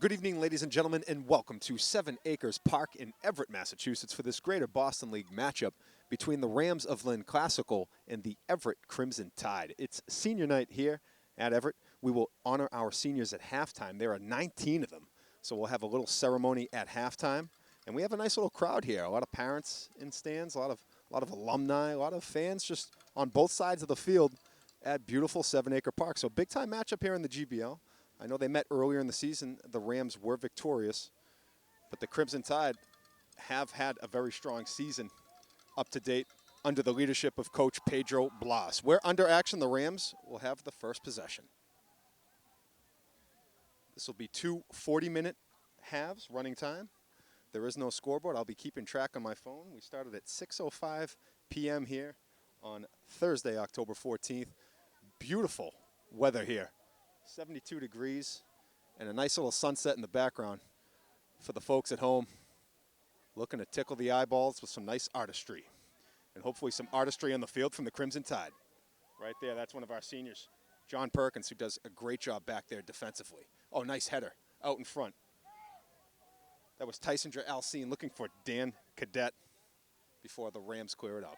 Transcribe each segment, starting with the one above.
Good evening, ladies and gentlemen, and welcome to 7 Acres Park in Everett, Massachusetts for this Greater Boston League matchup between the Rams of Lynn Classical and the Everett Crimson Tide. It's senior night here at Everett. We will honor our seniors at halftime. There are 19 of them, so we'll have a little ceremony at halftime. And we have a nice little crowd here. A lot of parents in stands, a lot of alumni, a lot of fans just on both sides of the field at beautiful 7 Acre Park. So big-time matchup here in the GBL. I know they met earlier in the season. The Rams were victorious, but the Crimson Tide have had a very strong season up to date under the leadership of Coach Pedro Blas. We're under action. The Rams will have the first possession. This will be two 40-minute halves running time. There is no scoreboard. I'll be keeping track on my phone. We started at 6:05 p.m. here on Thursday, October 14th. Beautiful weather here. 72 degrees and a nice little sunset in the background for the folks at home looking to tickle the eyeballs with some nice artistry. And hopefully some artistry on the field from the Crimson Tide. Right there, that's one of our seniors, John Perkins, who does a great job back there defensively. Oh, nice header out in front. That was Tysinger Alcine looking for Dan Cadet before the Rams clear it up.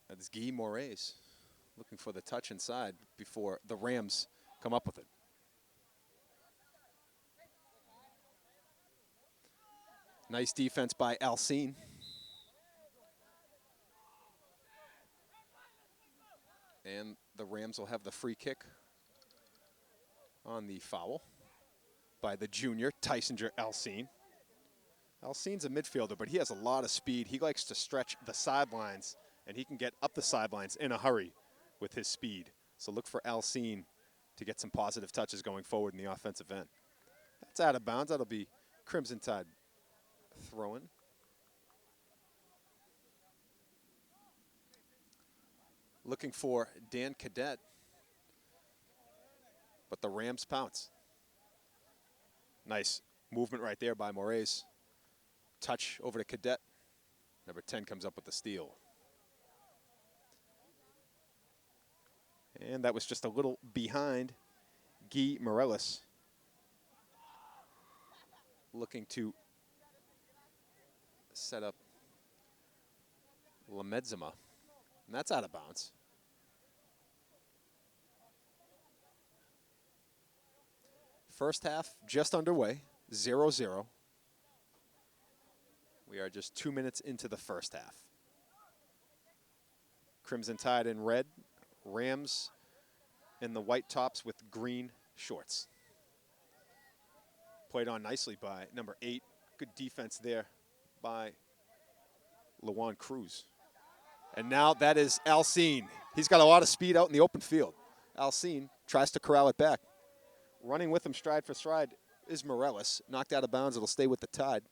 That's Guy Moraes looking for the touch inside before the Rams come up with it. Nice defense by Alcine. And the Rams will have the free kick on the foul by the junior, Tysinger Alcine. Alcine's a midfielder, but he has a lot of speed. He likes to stretch the sidelines, and he can get up the sidelines in a hurry with his speed. So look for Alcine to get some positive touches going forward in the offensive end. That's out of bounds. That'll be Crimson Tide throwing. Looking for Dan Cadet, but the Rams pounce. Nice movement right there by Moraes. Touch over to Cadet. Number 10 comes up with the steal. And that was just a little behind Guy Morelis. Looking to set up Lamedzima. And that's out of bounds. First half just underway, 0-0. We are just 2 minutes into the first half. Crimson Tide in red, Rams in the white tops with green shorts. Played on nicely by number 8. Good defense there by Lawan Cruz. And now that is Alcine. He's got a lot of speed out in the open field. Alcine tries to corral it back. Running with him stride for stride is Morelis. Knocked out of bounds. It'll stay with the Tide.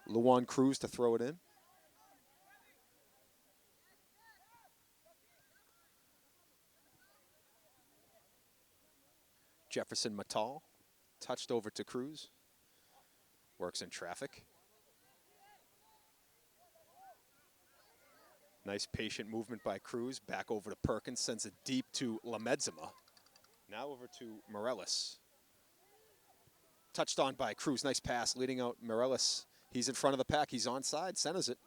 Lawan Cruz to throw it in. Jefferson Matal touched over to Cruz. Works in traffic. Nice patient movement by Cruz. Back over to Perkins. Sends it deep to Lamedzima. Now over to Morelis. Touched on by Cruz. Nice pass leading out Morelis. He's in front of the pack. He's onside. Centers it.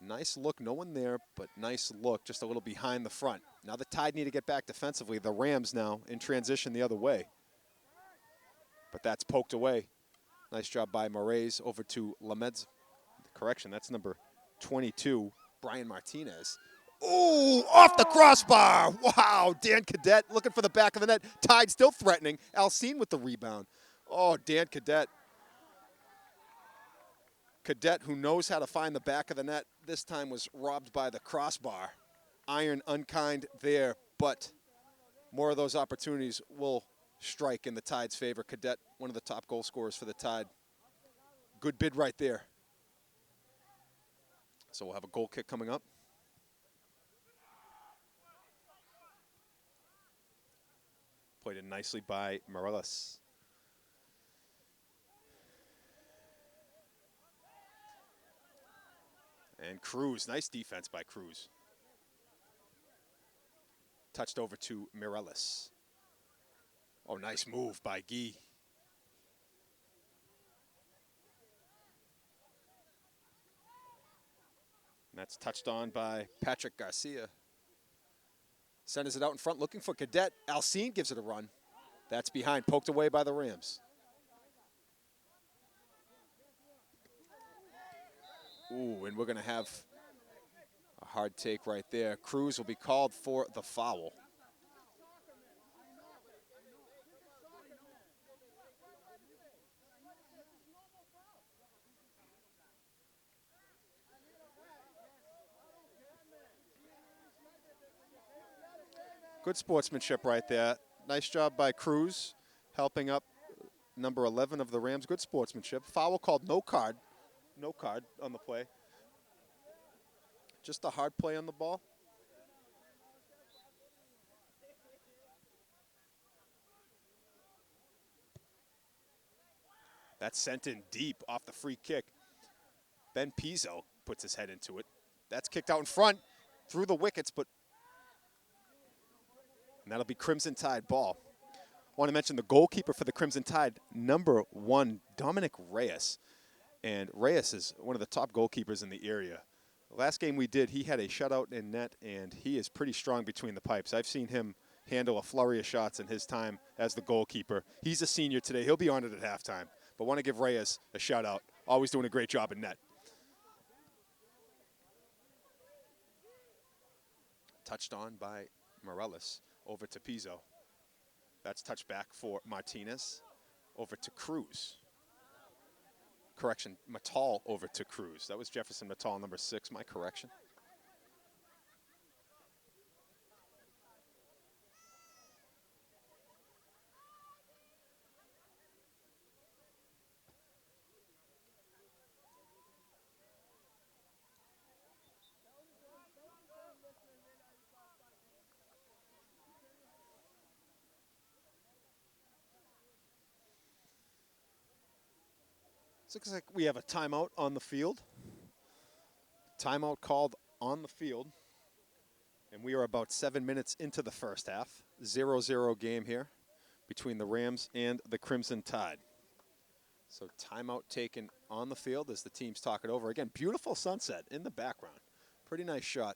Nice look. No one there, but nice look. Just a little behind the front. Now the Tide need to get back defensively. The Rams now in transition the other way. But that's poked away. Nice job by Moraes over to Lameds. Correction, that's number 22, Bryan Martinez. Ooh, off the crossbar. Wow, Dan Cadet looking for the back of the net. Tide still threatening. Alcine with the rebound. Oh, Dan Cadet. Cadet, who knows how to find the back of the net, this time was robbed by the crossbar. Iron unkind there, but more of those opportunities will strike in the Tide's favor. Cadet, one of the top goal scorers for the Tide. Good bid right there. So we'll have a goal kick coming up. Played in nicely by Morelis. And Cruz, nice defense by Cruz. Touched over to Mireles. Oh, nice move by Guy. And that's touched on by Patrick Garcia. Centers it out in front, looking for Cadet. Alcine gives it a run. That's behind, poked away by the Rams. Ooh, and we're going to have a hard take right there. Cruz will be called for the foul. Good sportsmanship right there. Nice job by Cruz, helping up number 11 of the Rams. Good sportsmanship. Foul called, no card. No card on the play. Just a hard play on the ball. That's sent in deep off the free kick. Ben Pizzo puts his head into it. That's kicked out in front through the wickets, but and that'll be Crimson Tide ball. I want to mention the goalkeeper for the Crimson Tide, number 1, Dominic Reyes. And Reyes is one of the top goalkeepers in the area. The last game we did, he had a shutout in net, and he is pretty strong between the pipes. I've seen him handle a flurry of shots in his time as the goalkeeper. He's a senior today. He'll be honored at halftime. But want to give Reyes a shout out. Always doing a great job in net. Touched on by Mireles over to Pizzo. That's touched back for Martinez over to Cruz. Correction, Matal over to Cruz. That was Jefferson Matal, number 6, my correction. Looks like we have a timeout on the field. Timeout called on the field. And we are about 7 minutes into the first half. 0-0 game here between the Rams and the Crimson Tide. So timeout taken on the field as the teams talk it over. Again, beautiful sunset in the background. Pretty nice shot.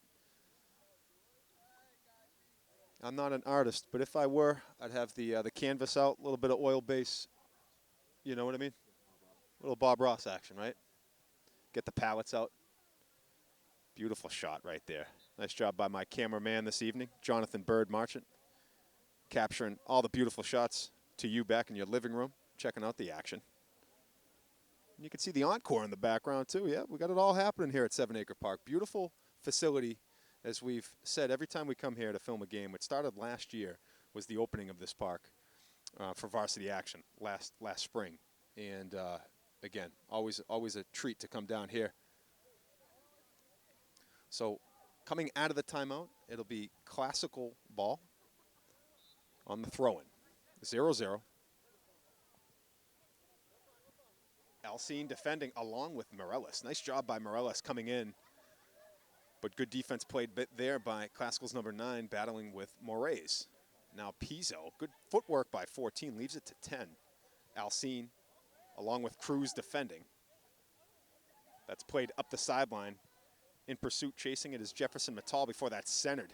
I'm not an artist, but if I were, I'd have the canvas out, a little bit of oil base. You know what I mean? A little Bob Ross action, right? Get the pallets out. Beautiful shot right there. Nice job by my cameraman this evening, Jonathan Bird Marchant, capturing all the beautiful shots to you back in your living room, checking out the action. And you can see the encore in the background too. Yeah, we got it all happening here at 7 Acre Park. Beautiful facility, as we've said every time we come here to film a game. It started last year, was the opening of this park for varsity action last spring. And again, always a treat to come down here. So coming out of the timeout, it'll be classical ball on the throw-in. 0-0. Alcine defending along with Mireles. Nice job by Mireles coming in. But good defense played there by Classical's number 9, battling with Moraes. Now Pizzo, good footwork by 14, leaves it to 10. Alcine, along with Cruz defending. That's played up the sideline. In pursuit, chasing it is Jefferson Matal before that's centered.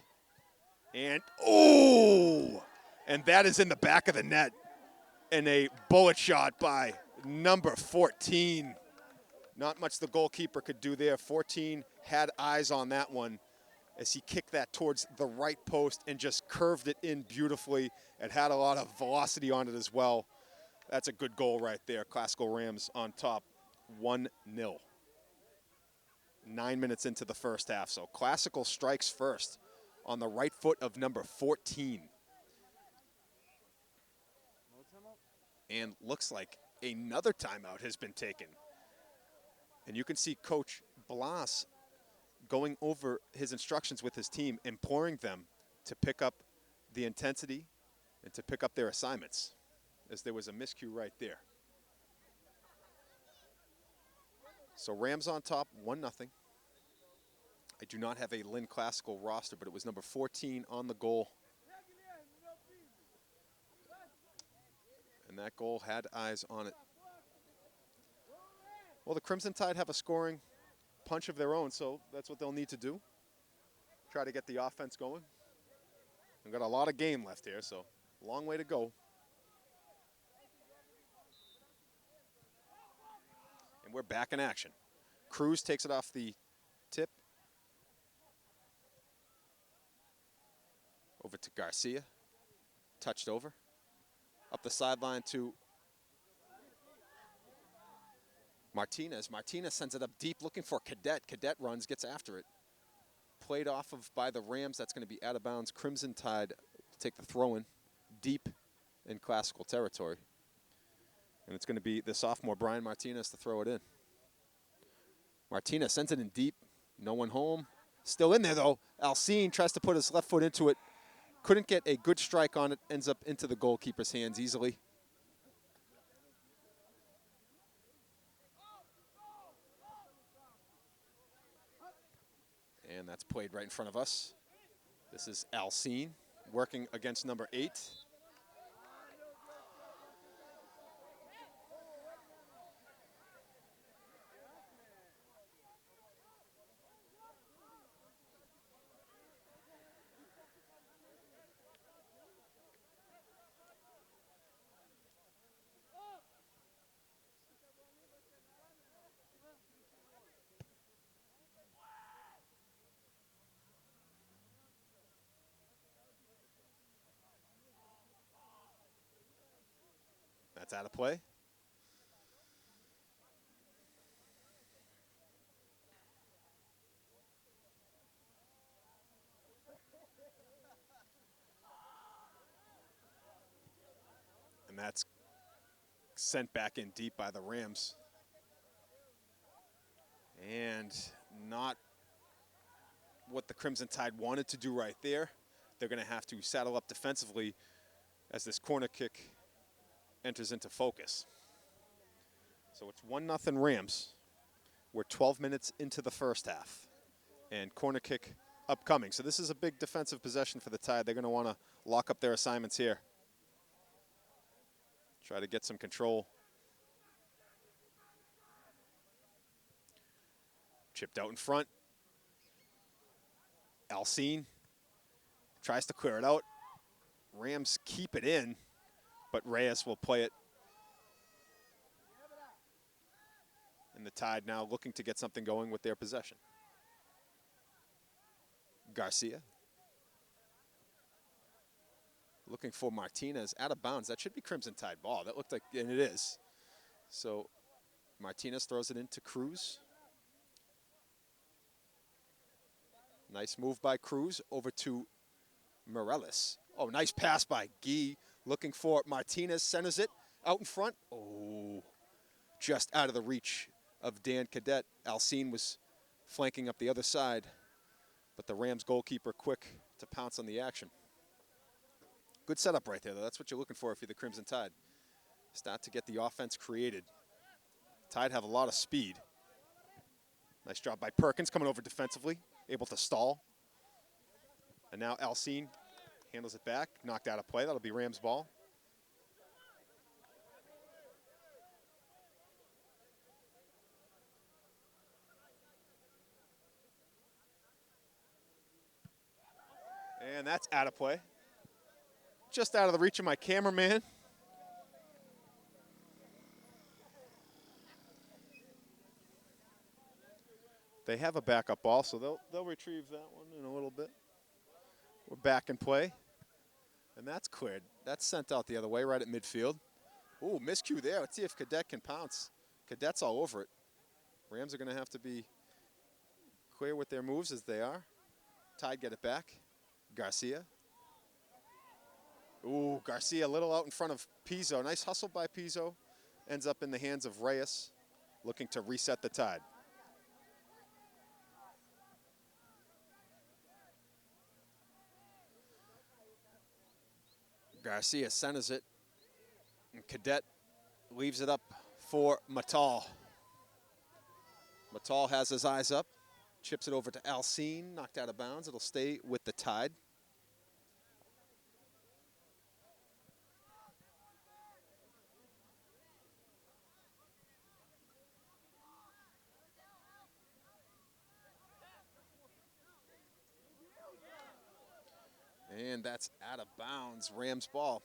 And, oh! And that is in the back of the net. And a bullet shot by number 14. Not much the goalkeeper could do there. 14 had eyes on that one as he kicked that towards the right post and just curved it in beautifully. It had a lot of velocity on it as well. That's a good goal right there. Classical Rams on top, 1-0. 9 minutes into the first half. So Classical strikes first on the right foot of number 14. And looks like another timeout has been taken. And you can see Coach Blas going over his instructions with his team, imploring them to pick up the intensity and to pick up their assignments, as there was a miscue right there. So Rams on top, 1-0. I do not have a Lynn Classical roster, but it was number 14 on the goal. And that goal had eyes on it. Well, the Crimson Tide have a scoring punch of their own, so that's what they'll need to do. Try to get the offense going. We've got a lot of game left here, so long way to go. And we're back in action. Cruz takes it off the tip. Over to Garcia. Touched over. Up the sideline to Martinez. Martinez sends it up deep looking for Cadet. Cadet runs, gets after it. Played off of by the Rams. That's going to be out of bounds. Crimson Tide to take the throw in deep in Classical territory. And it's going to be the sophomore Bryan Martinez to throw it in. Martinez sends it in deep. No one home. Still in there though. Alcine tries to put his left foot into it. Couldn't get a good strike on it. Ends up into the goalkeeper's hands easily. And that's played right in front of us. This is Alcine working against number 8. That's out of play. And that's sent back in deep by the Rams. And not what the Crimson Tide wanted to do right there. They're going to have to saddle up defensively as this corner kick enters into focus. So it's 1-0 Rams. We're 12 minutes into the first half. And corner kick upcoming. So this is a big defensive possession for the Tide. They're going to want to lock up their assignments here. Try to get some control. Chipped out in front. Alcine tries to clear it out. Rams keep it in, but Reyes will play it. And the Tide now looking to get something going with their possession. Garcia. Looking for Martinez out of bounds. That should be Crimson Tide ball. That looked like, and it is. So Martinez throws it into Cruz. Nice move by Cruz over to Morales. Oh, nice pass by Guy. Looking for Martinez, centers it out in front. Oh, just out of the reach of Dan Cadet. Alcine was flanking up the other side, but the Rams goalkeeper quick to pounce on the action. Good setup right there, though. That's what you're looking for if you're the Crimson Tide. Start to get the offense created. Tide have a lot of speed. Nice job by Perkins coming over defensively, able to stall. And now Alcine handles it back, knocked out of play. That'll be Rams ball. And that's out of play. Just out of the reach of my cameraman. They have a backup ball, so they'll retrieve that one in a little bit. We're back in play. And that's cleared. That's sent out the other way, right at midfield. Ooh, miscue there. Let's see if Cadet can pounce. Cadet's all over it. Rams are going to have to be clear with their moves as they are. Tide get it back. Garcia. Ooh, Garcia a little out in front of Pizzo. Nice hustle by Pizzo. Ends up in the hands of Reyes, looking to reset the Tide. Garcia centers it, and Cadet leaves it up for Matal. Matal has his eyes up, Chips it over to Alcine, knocked out of bounds. It'll stay with the Tide. And that's out of bounds, Rams ball.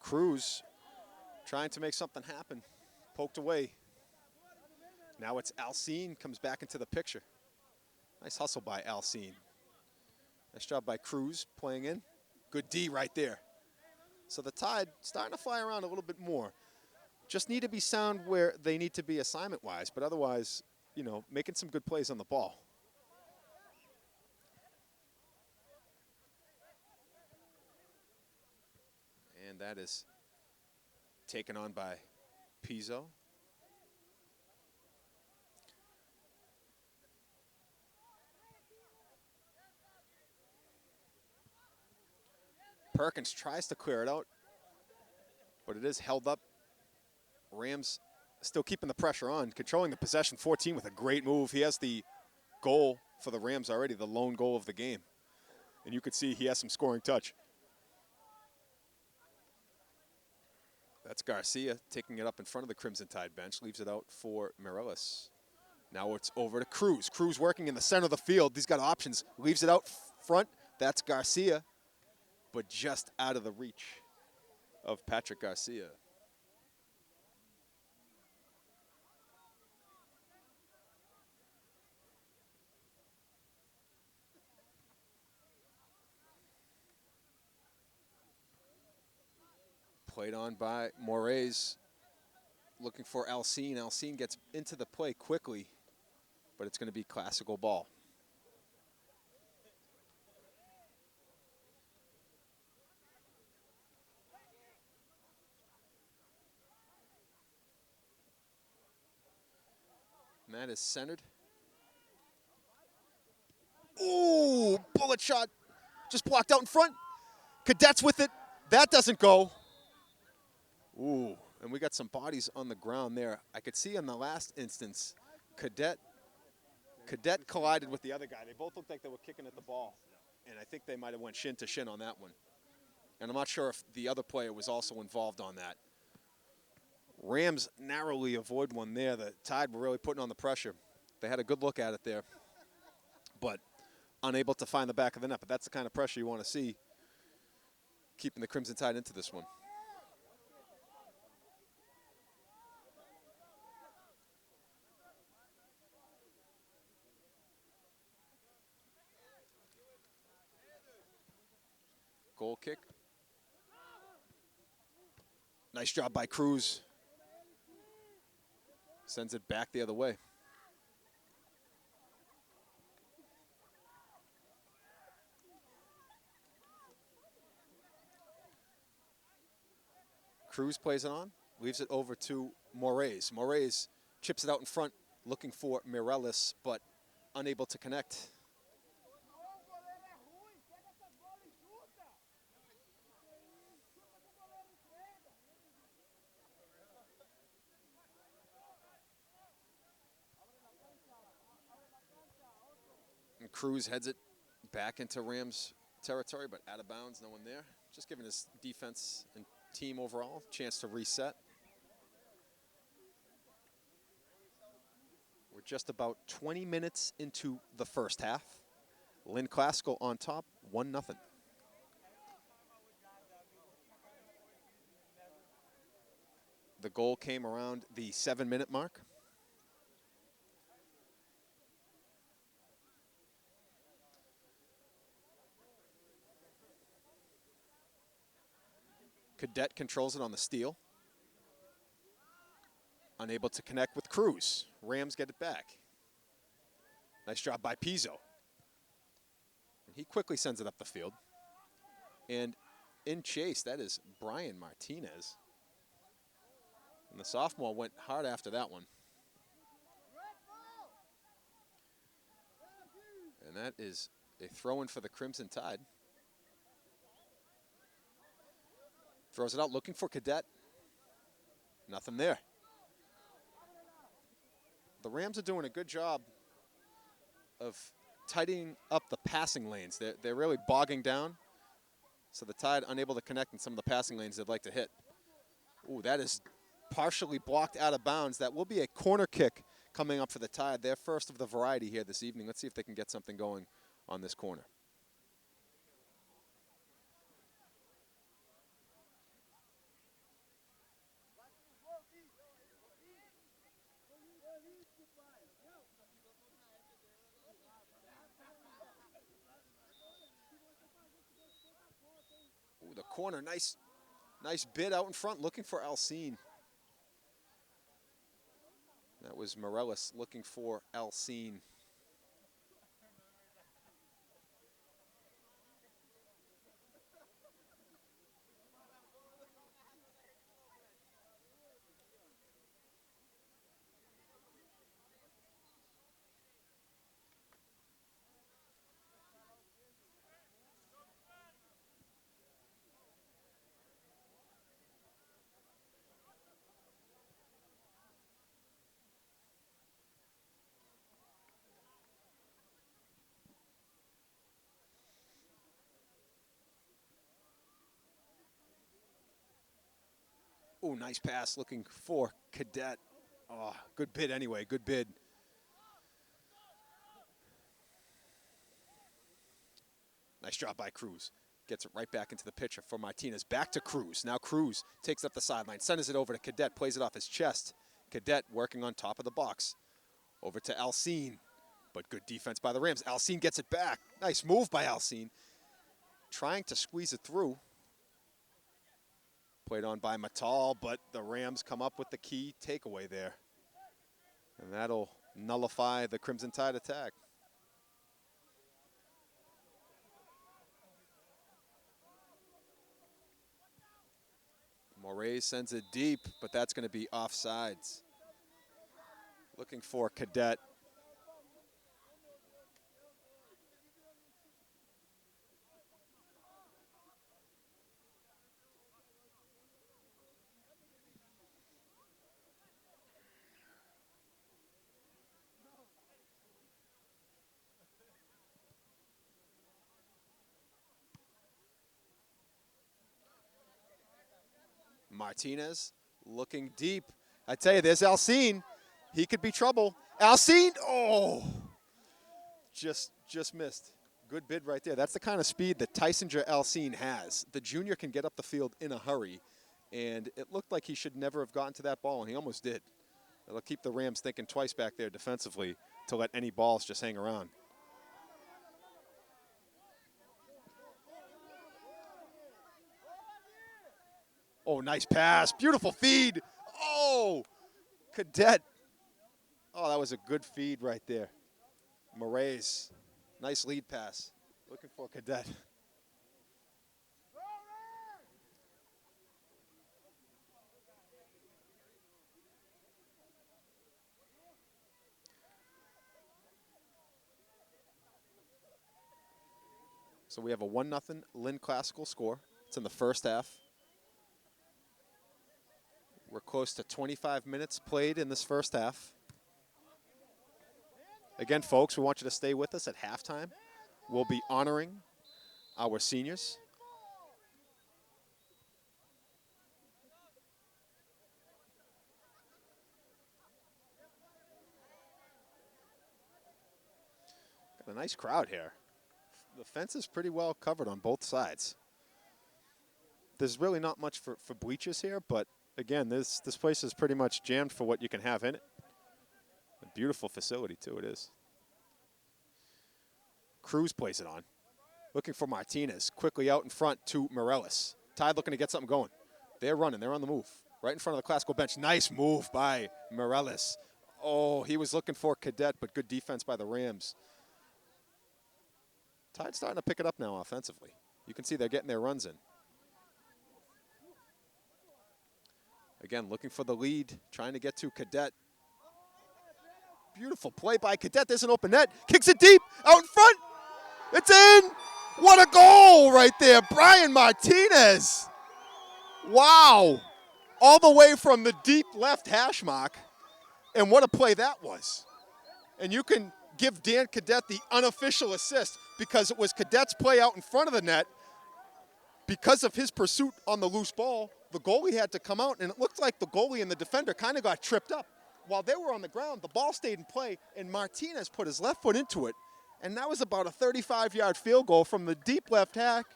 Cruz trying to make something happen. Poked away. Now it's Alcine, comes back into the picture. Nice hustle by Alcine. Nice job by Cruz playing in. Good D right there. So the Tide starting to fly around a little bit more. Just need to be sound where they need to be assignment-wise, but otherwise, you know, making some good plays on the ball. And that is taken on by Pizzo. Perkins tries to clear it out, but it is held up. Rams still keeping the pressure on, controlling the possession. 14 with a great move. He has the goal for the Rams already, the lone goal of the game. And you could see he has some scoring touch. That's Garcia taking it up in front of the Crimson Tide bench, leaves it out for Mireles. Now it's over to Cruz. Cruz working in the center of the field. He's got options. Leaves it out front. That's Garcia, but just out of the reach of Patrick Garcia. Played on by Moraes, looking for Alcine. Alcine gets into the play quickly, but it's going to be classical ball. And that is centered. Ooh, bullet shot. Just blocked out in front. Cadets with it. That doesn't go. Ooh, and we got some bodies on the ground there. I could see in the last instance, Cadet collided with the other guy. They both looked like they were kicking at the ball. And I think they might have went shin to shin on that one. And I'm not sure if the other player was also involved on that. Rams narrowly avoid one there. The Tide were really putting on the pressure. They had a good look at it there, but unable to find the back of the net. But that's the kind of pressure you want to see, keeping the Crimson Tide into this one. Goal kick. Nice job by Cruz. Sends it back the other way. Cruz plays it on, leaves it over to Moraes. Moraes chips it out in front, looking for Mireles, but unable to connect. And Cruz heads it back into Rams territory, but out of bounds, no one there. Just giving his defense and team overall a chance to reset. We're just about 20 minutes into the first half. Lynn Classical on top, 1-0. The goal came around the 7-minute mark. Cadet controls it on the steal. Unable to connect with Cruz. Rams get it back. Nice job by Pizzo. And he quickly sends it up the field. And in chase, that is Bryan Martinez. And the sophomore went hard after that one. And that is a throw-in for the Crimson Tide. Throws it out, looking for Cadet. Nothing there. The Rams are doing a good job of tidying up the passing lanes. They're really bogging down, so the Tide unable to connect in some of the passing lanes they'd like to hit. Ooh, that is partially blocked out of bounds. That will be a corner kick coming up for the Tide. Their first of the variety here this evening. Let's see if they can get something going on this corner. Ooh, the corner, nice bid out in front, looking for Alcine. That was Morellis looking for Alcine. Oh, nice pass looking for Cadet. Oh, good bid anyway, good bid. Nice job by Cruz. Gets it right back into the pitcher for Martinez. Back to Cruz. Now Cruz takes up the sideline, sends it over to Cadet, plays it off his chest. Cadet working on top of the box. Over to Alcine, but good defense by the Rams. Alcine gets it back. Nice move by Alcine. Trying to squeeze it through. Played on by Matal, but the Rams come up with the key takeaway there. And that'll nullify the Crimson Tide attack. Moraes sends it deep, but that's going to be offsides. Looking for Cadet. Martinez looking deep. I tell you, there's Alcine. He could be trouble. Alcine, oh, just missed. Good bid right there. That's the kind of speed that Tysinger Alcine has. The junior can get up the field in a hurry, and it looked like he should never have gotten to that ball, and he almost did. It'll keep the Rams thinking twice back there defensively to let any balls just hang around. Oh, nice pass. Beautiful feed. Oh, Cadet. Oh, that was a good feed right there. Moraes. Nice lead pass. Looking for Cadet. So we have a 1-0 Lynn Classical score. It's in the first half. We're close to 25 minutes played in this first half. Again, folks, we want you to stay with us at halftime. We'll be honoring our seniors. Got a nice crowd here. The fence is pretty well covered on both sides. There's really not much for bleachers here, but again, this place is pretty much jammed for what you can have in it. A beautiful facility, too, it is. Cruz plays it on. Looking for Martinez. Quickly out in front to Morellis. Tide looking to get something going. They're running. They're on the move. Right in front of the Classical bench. Nice move by Morellis. Oh, he was looking for Cadet, but good defense by the Rams. Tide's starting to pick it up now offensively. You can see they're getting their runs in. Again, looking for the lead, trying to get to Cadet. Beautiful play by Cadet. There's an open net. Kicks it deep, out in front. It's in. What a goal right there. Bryan Martinez. Wow! All the way from the deep left hash mark. And what a play that was. And you can give Dan Cadet the unofficial assist because it was Cadet's play out in front of the net. Because of his pursuit on the loose ball, the goalie had to come out, and it looked like the goalie and the defender kind of got tripped up. While they were on the ground, the ball stayed in play, and Martinez put his left foot into it. And that was about a 35-yard field goal from the deep left hack.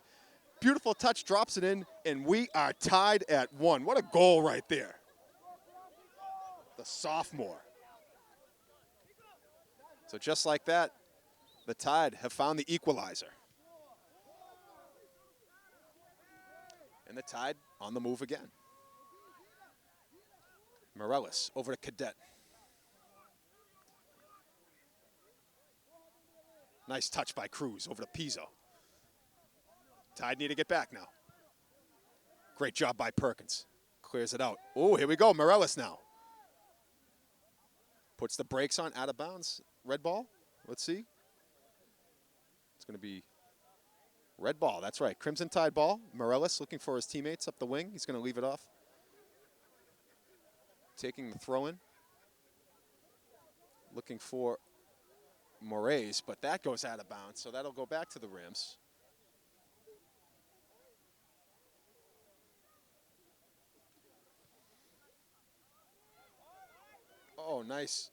Beautiful touch, drops it in, and we are tied at 1. What a goal right there. The sophomore. So just like that, the Tide have found the equalizer. And the Tide on the move again. Morellis over to Cadet. Nice touch by Cruz over to Pizzo. Tide need to get back now. Great job by Perkins. Clears it out. Oh, here we go. Morellis now. Puts the brakes on, out of bounds. Red ball. Let's see. It's going to be red ball. That's right. Crimson Tide ball. Morellis looking for his teammates up the wing. He's going to leave it off. Taking the throw in. Looking for Moraes, but that goes out of bounds, so that'll go back to the Rams. Oh, nice.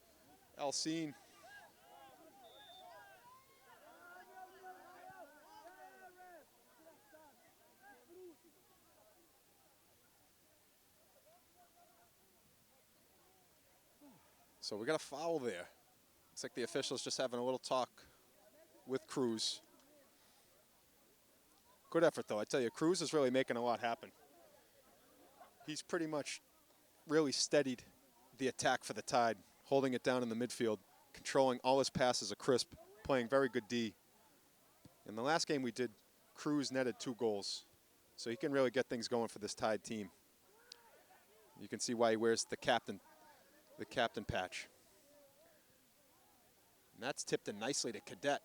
Alcine. So we got a foul there. Looks like the officials just having a little talk with Cruz. Good effort, though. I tell you, Cruz is really making a lot happen. He's pretty much really steadied the attack for the Tide, holding it down in the midfield, controlling all his passes a crisp, playing very good D. In the last game we did, Cruz netted 2 goals, so he can really get things going for this Tide team. You can see why he wears the captain patch. And that's tipped in nicely to Cadet.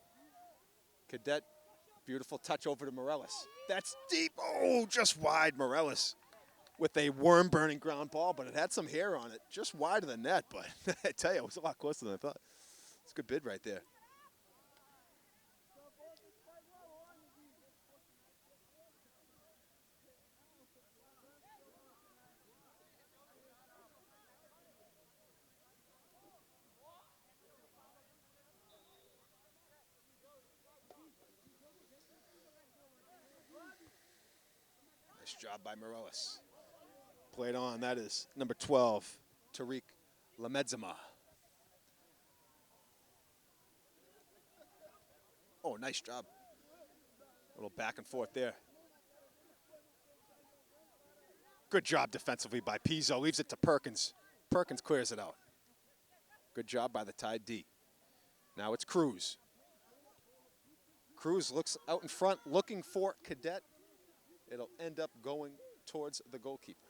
Cadet, beautiful touch over to Morellis. That's deep. Oh, just wide, Morellis. With a worm-burning ground ball, but it had some hair on it. Just wide of the net, but I tell you, it was a lot closer than I thought. It's a good bid right there. Nice job by Morellis. Played on, that is number 12, Tariq Lamedzima. Oh, nice job. A little back and forth there. Good job defensively by Pizzo. Leaves it to Perkins. Perkins clears it out. Good job by the Tide D. Now it's Cruz. Cruz looks out in front, looking for Cadet. It'll end up going towards the goalkeeper.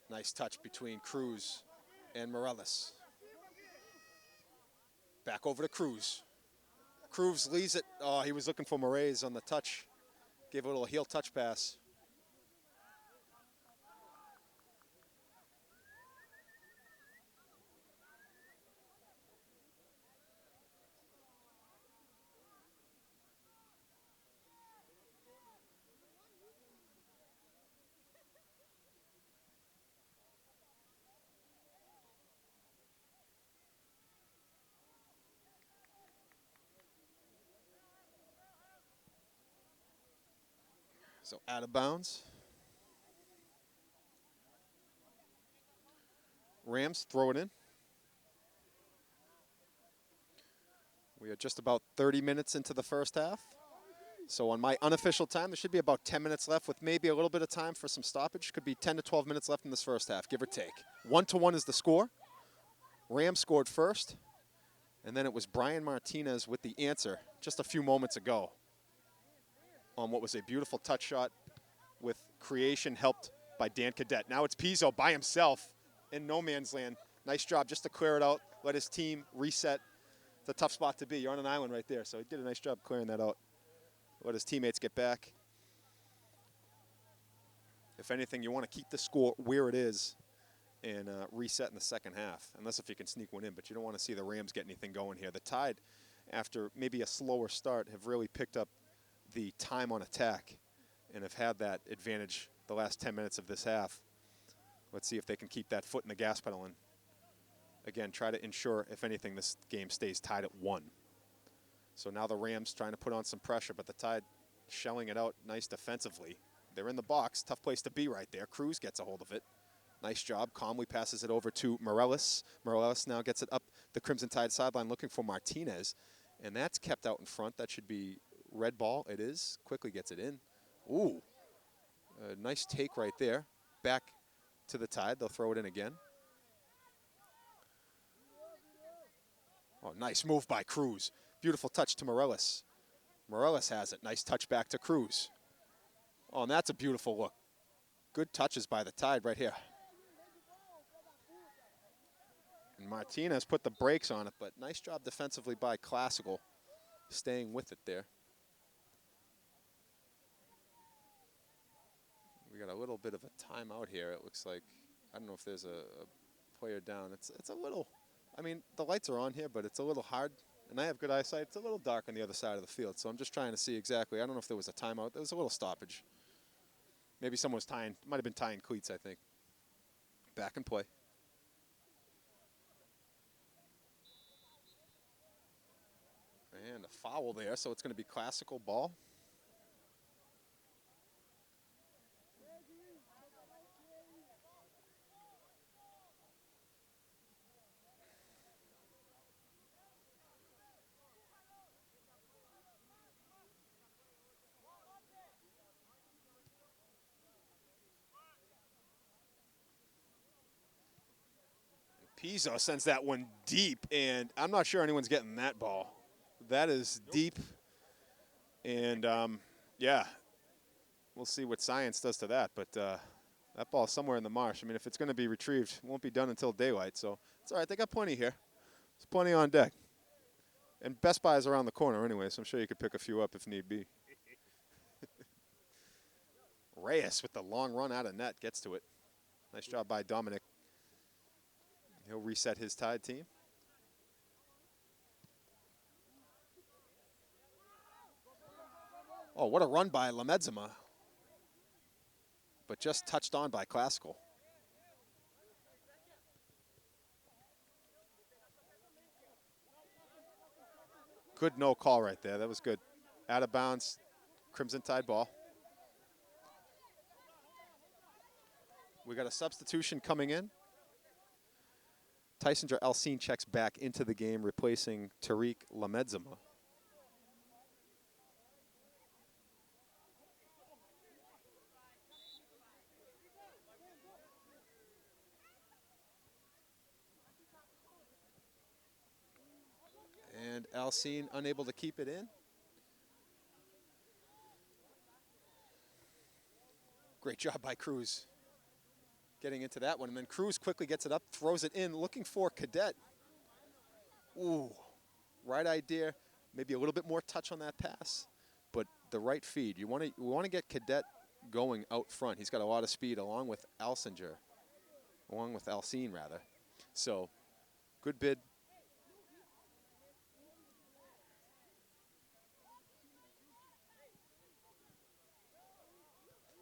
Nice touch between Cruz and Morellis. Back over to Cruz. Cruz leaves it. Oh, he was looking for Moraes on the touch. Gave a little heel touch pass. So out of bounds. Rams throw it in. We are just about 30 minutes into the first half. So on my unofficial time, there should be about 10 minutes left with maybe a little bit of time for some stoppage. Could be 10 to 12 minutes left in this first half, give or take. 1-1 is the score. Rams scored first. And then it was Bryan Martinez with the answer just a few moments ago on what was a beautiful touch shot with creation helped by Dan Cadet. Now it's Pizzo by himself in no man's land, Nice job just to clear it out, let his team reset. It's a tough spot to be. You're on an island right there, so he did a nice job clearing that out. Let his teammates get back. If anything, you want to keep the score where it is and reset in the second half, unless if you can sneak one in, but you don't want to see the Rams get anything going here. The Tide, after maybe a slower start, have really picked up the time on attack and have had that advantage the last 10 minutes of this half. Let's see if they can keep that foot in the gas pedal and, again, try to ensure, if anything, this game stays tied at 1. So now the Rams trying to put on some pressure, but the Tide shelling it out nice defensively. They're in the box. Tough place to be right there. Cruz gets a hold of it. Nice job. Calmly passes it over to Morellis. Morellis now gets it up the Crimson Tide sideline looking for Martinez. And that's kept out in front. That should be red ball. It is. Quickly gets it in. Ooh. A nice take right there. Back to the Tide. They'll throw it in again. Oh, nice move by Cruz. Beautiful touch to Morellis. Morellis has it. Nice touch back to Cruz. Oh, and that's a beautiful look. Good touches by the Tide right here. And Martinez put the brakes on it, but nice job defensively by Classical, staying with it there. We got a little bit of a timeout here, it looks like. I don't know if there's a player down. It's a little, I mean, the lights are on here, but it's a little hard. And I have good eyesight. It's a little dark on the other side of the field, so I'm just trying to see exactly. I don't know if there was a timeout. There was a little stoppage. Maybe someone was tying, might have been tying cleats, I think. Back in play. And a foul there, so it's going to be Classical ball. Pizzo sends that one deep, and I'm not sure anyone's getting that ball. That is deep, and yeah, we'll see what science does to that, but that ball's somewhere in the marsh. I mean, if it's going to be retrieved, it won't be done until daylight, so it's all right. They got plenty here. There's plenty on deck. And Best Buy is around the corner anyway, so I'm sure you could pick a few up if need be. Reyes with the long run out of net gets to it. Nice job by Dominic. He'll reset his Tide team. Oh, what a run by Lamedzima. But just touched on by Classical. Good no call right there. That was good. Out of bounds, Crimson Tide ball. We got a substitution coming in. Tysinger Alcine checks back into the game, replacing Tariq Lamedzima. And Alcine unable to keep it in. Great job by Cruz getting into that one. And then Cruz quickly gets it up, throws it in, looking for Cadet. Ooh, right idea. Maybe a little bit more touch on that pass, but the right feed. We want to get Cadet going out front. He's got a lot of speed along with Alcine rather. So, good bid.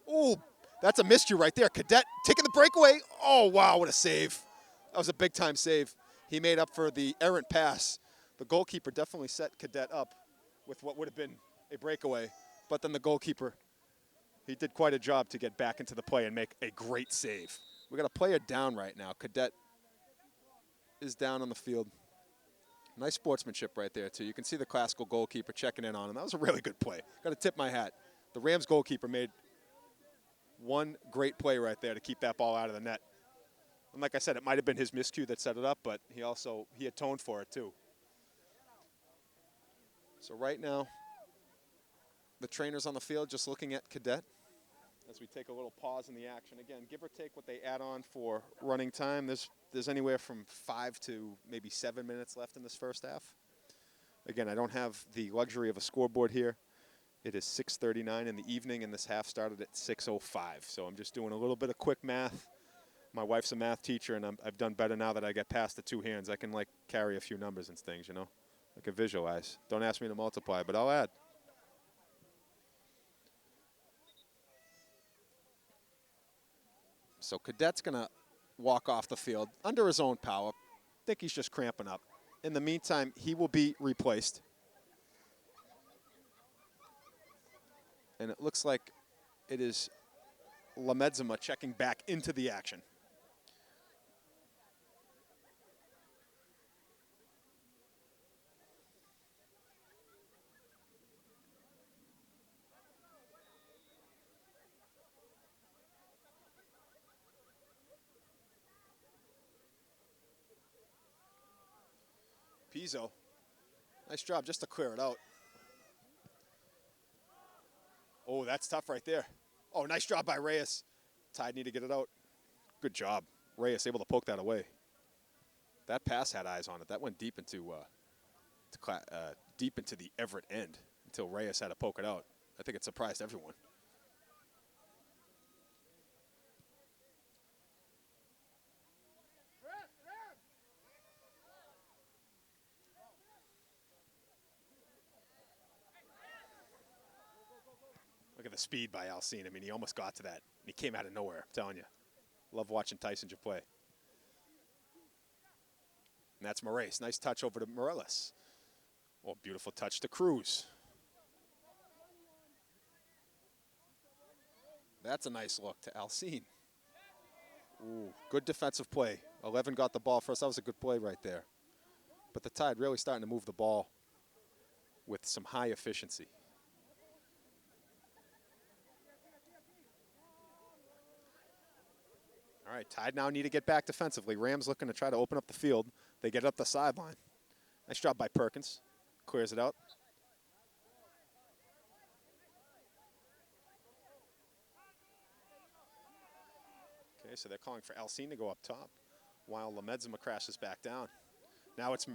Ooh, that's a miscue right there. Cadet taking the breakaway. Oh, wow, what a save. That was a big-time save. He made up for the errant pass. The goalkeeper definitely set Cadet up with what would have been a breakaway. But then the goalkeeper, he did quite a job to get back into the play and make a great save. We got a player down right now. Cadet is down on the field. Nice sportsmanship right there, too. You can see the Classical goalkeeper checking in on him. That was a really good play. Got to tip my hat. The Rams goalkeeper made one great play right there to keep that ball out of the net. And like I said, it might have been his miscue that set it up, but he atoned for it too. So right now, the trainer's on the field just looking at Cadet. as we take a little pause in the action. Again, give or take what they add on for running time. There's anywhere from 5 to maybe 7 minutes left in this first half. Again, I don't have the luxury of a scoreboard here. It is 6:39 in the evening, and this half started at 6:05. So I'm just doing a little bit of quick math. My wife's a math teacher, and I've done better now that I get past the two hands. I can, like, carry a few numbers and things, you know. I can visualize. Don't ask me to multiply, but I'll add. So Cadet's going to walk off the field under his own power. I think he's just cramping up. In the meantime, he will be replaced. And it looks like it is Lemedzima checking back into the action. Pizzo, nice job just to clear it out. Oh, that's tough right there. Oh, nice job by Reyes. Tide need to get it out. Good job. Reyes able to poke that away. That pass had eyes on it. That went deep into the Everett end until Reyes had to poke it out. I think it surprised everyone. Look at the speed by Alcine. I mean, he almost got to that. And he came out of nowhere, I'm telling you. Love watching Tyson play. And that's Moraes. Nice touch over to Morales. Oh, beautiful touch to Cruz. That's a nice look to Alcine. Ooh, good defensive play. 11 got the ball first. That was a good play right there. But the Tide really starting to move the ball with some high efficiency. All right, Tide now need to get back defensively. Rams looking to try to open up the field. They get up the sideline. Nice job by Perkins. Clears it out. Okay, so they're calling for Alcine to go up top while Lemedzima crashes back down. Now it's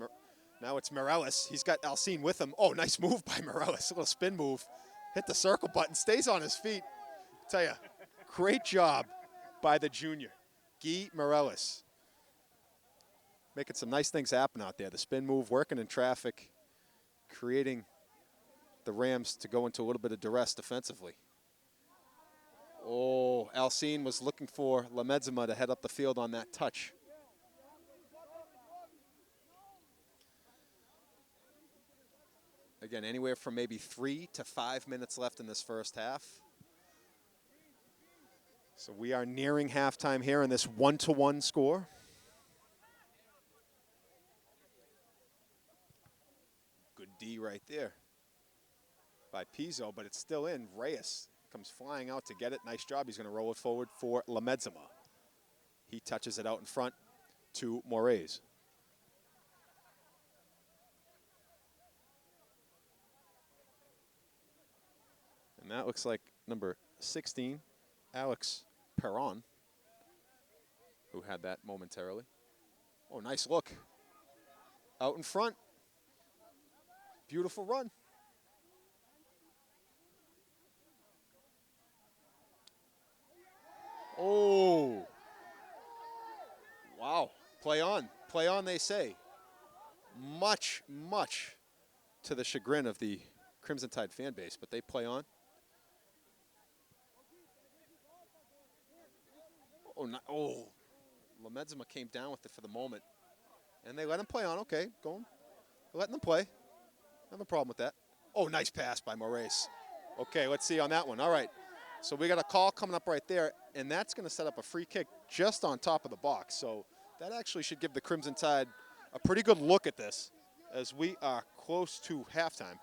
Morales. He's got Alcine with him. Oh, nice move by Morales. A little spin move. Hit the circle button. Stays on his feet. Tell you, great job by the junior. Guy Morales. Making some nice things happen out there. The spin move, working in traffic, creating the Rams to go into a little bit of duress defensively. Oh, Alcine was looking for Lemedzima to head up the field on that touch. Again, anywhere from maybe 3 to 5 minutes left in this first half. So we are nearing halftime here in this 1-1 score. Good D right there by Pizzo, but it's still in. Reyes comes flying out to get it. Nice job. He's going to roll it forward for Lemedzima. He touches it out in front to Moraes. And that looks like number 16, Alex Perron, who had that momentarily. Oh, nice look. Out in front. Beautiful run. Oh. Wow. Play on. Play on, they say. Much, much to the chagrin of the Crimson Tide fan base, but they play on. Oh, no, oh. Lemedzima came down with it for the moment. And they let him play on. Okay, going. Letting them play. Have a problem with that. Oh, nice pass by Moraes. Okay, let's see on that one. All right. So we got a call coming up right there, and that's going to set up a free kick just on top of the box. So that actually should give the Crimson Tide a pretty good look at this as we are close to halftime.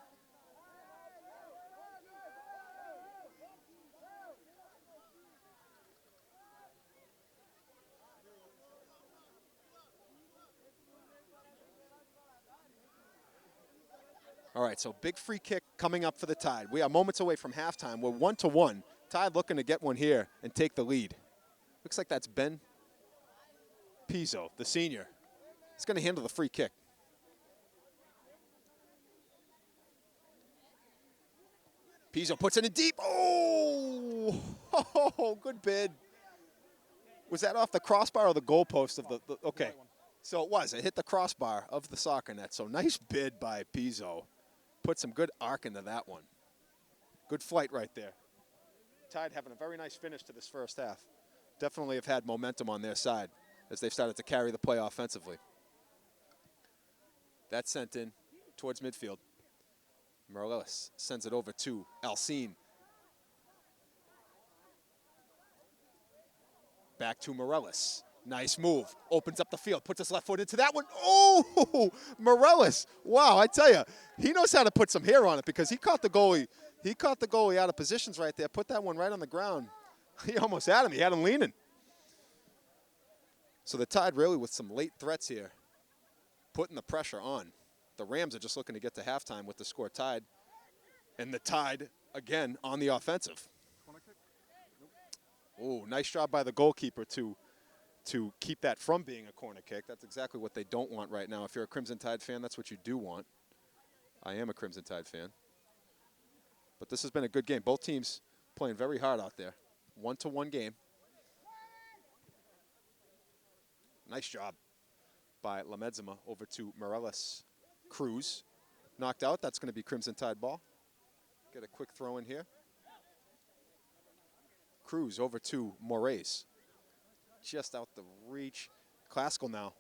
All right, so big free kick coming up for the Tide. We are moments away from halftime. We're 1-1. Tide looking to get one here and take the lead. Looks like that's Ben Pizzo, the senior. He's going to handle the free kick. Pizzo puts it in deep. Oh, good bid. Was that off the crossbar or the goalpost of the okay. So it was. It hit the crossbar of the soccer net. So nice bid by Pizzo. Put some good arc into that one. Good flight right there. Tide having a very nice finish to this first half. Definitely have had momentum on their side as they've started to carry the play offensively. That's sent in towards midfield. Morales sends it over to Alcine. Back to Morales. Nice move. Opens up the field. Puts his left foot into that one. Oh, Morales. Wow, I tell you, he knows how to put some hair on it because he caught the goalie. He caught the goalie out of positions right there. Put that one right on the ground. He almost had him. He had him leaning. So the Tide really with some late threats here, putting the pressure on. The Rams are just looking to get to halftime with the score tied. And the Tide, again, on the offensive. Oh, nice job by the goalkeeper to keep that from being a corner kick. That's exactly what they don't want right now. If you're a Crimson Tide fan, that's what you do want. I am a Crimson Tide fan. But this has been a good game. Both teams playing very hard out there. 1-1 game. Nice job by Lamedzima over to Morales. Cruz knocked out. That's going to be Crimson Tide ball. Get a quick throw in here. Cruz over to Moraes. Just out the reach. Classical now.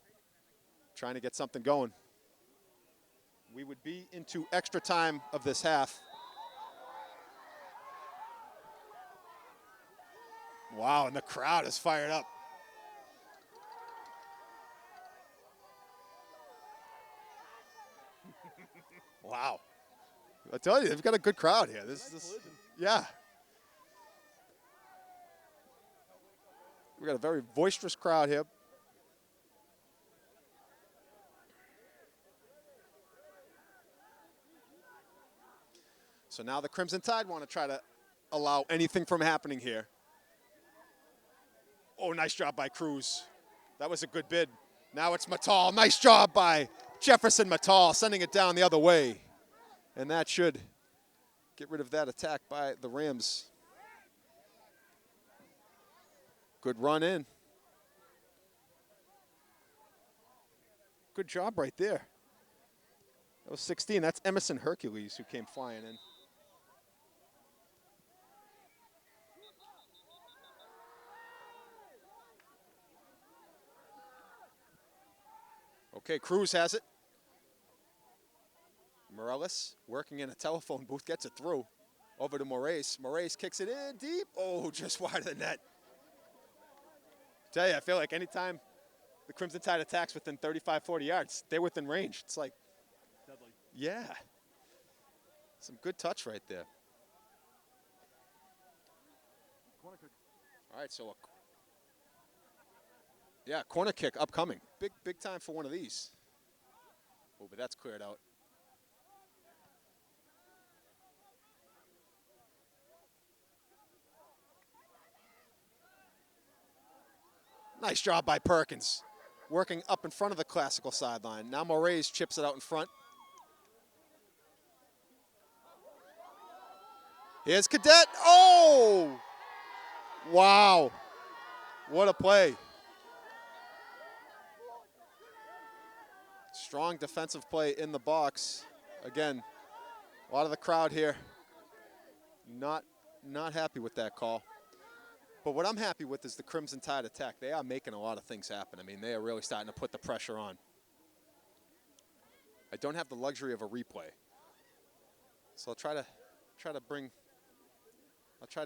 Trying to get something going. We would be into extra time of this half. Wow, and the crowd is fired up. Wow. I tell you, they've got a good crowd here. Yeah. We've got a very boisterous crowd here. So now the Crimson Tide want to try to allow anything from happening here. Oh, nice job by Cruz. That was a good bid. Now it's Mattal. Nice job by Jefferson Mattal, sending it down the other way. And that should get rid of that attack by the Rams. Good run in. Good job right there. That was 16. That's Emerson Hercules who came flying in. Okay, Cruz has it. Morales working in a telephone booth, gets it through. Over to Moraes. Moraes kicks it in deep. Oh, just wide of the net. Tell you, I feel like anytime the Crimson Tide attacks within 35, 40 yards, they're within range. It's like, deadly. Yeah. Some good touch right there. Corner kick. All right, so yeah, corner kick upcoming. Big time for one of these. Oh, but that's cleared out. Nice job by Perkins. Working up in front of the Classical sideline. Now Moraes chips it out in front. Here's Cadet. Oh! Wow. What a play. Strong defensive play in the box. Again, a lot of the crowd here not happy with that call. But what I'm happy with is the Crimson Tide attack. They are making a lot of things happen. I mean, they are really starting to put the pressure on. I don't have the luxury of a replay. So I'll try to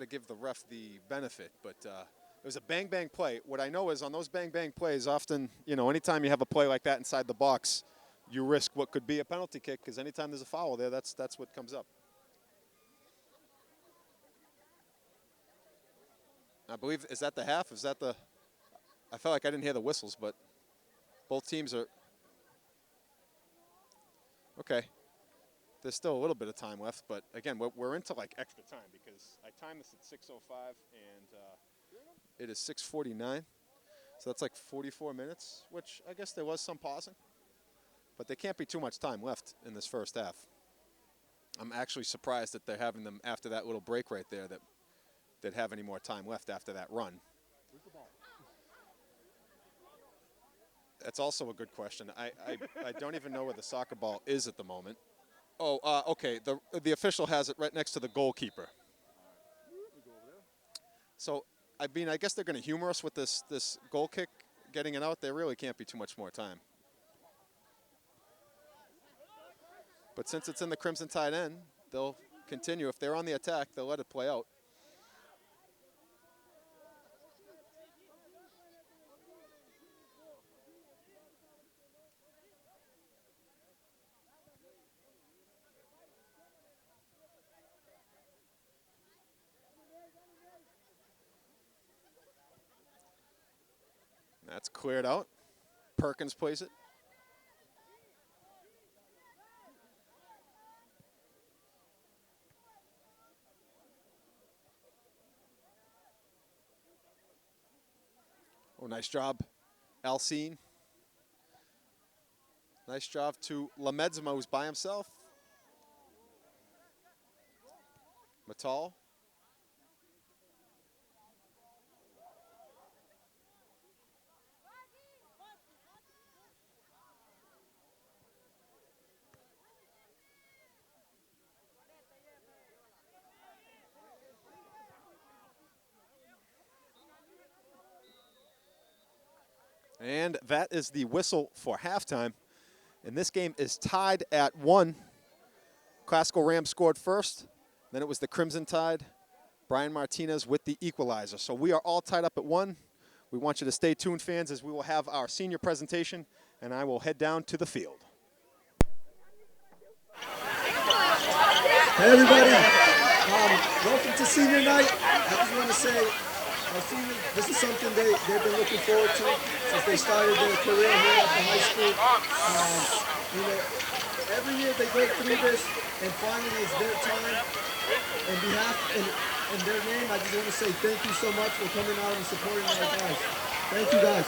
give the ref the benefit, but it was a bang-bang play. What I know is on those bang-bang plays, often, you know, anytime you have a play like that inside the box, you risk what could be a penalty kick, because anytime there's a foul there, that's what comes up. I believe, is that the half? Is that the, I felt like I didn't hear the whistles, but both teams are, okay. there's still a little bit of time left, but again, we're into like extra time because I timed this at 6:05 and it is 6:49. So that's like 44 minutes, which I guess there was some pausing. But there can't be too much time left in this first half. I'm actually surprised that they're having them after that little break right there that they'd have any more time left after that run. That's also a good question. I don't even know where the soccer ball is at the moment. Oh, okay. The official has it right next to the goalkeeper. So, I mean, I guess they're going to humor us with this goal kick, getting it out. There really can't be too much more time. But since it's in the Crimson Tide end, they'll continue. If they're on the attack, they'll let it play out. That's cleared out. Perkins plays it. Oh, nice job, Alcine. Nice job to Lemedzima, who's by himself. Matal. And that is the whistle for halftime. And this game is tied at 1. Classical Rams scored first. Then it was the Crimson Tide. Bryan Martinez with the equalizer. So we are all tied up at 1. We want you to stay tuned, fans, as we will have our senior presentation, and I will head down to the field. Hey, everybody. Welcome to senior night. I just want to say, our seniors, this is something they've been looking forward to since they started their career here at the high school. You know, every year they go through this, and finally it's their time. On behalf and their name, I just want to say thank you so much for coming out and supporting our guys. Thank you, guys.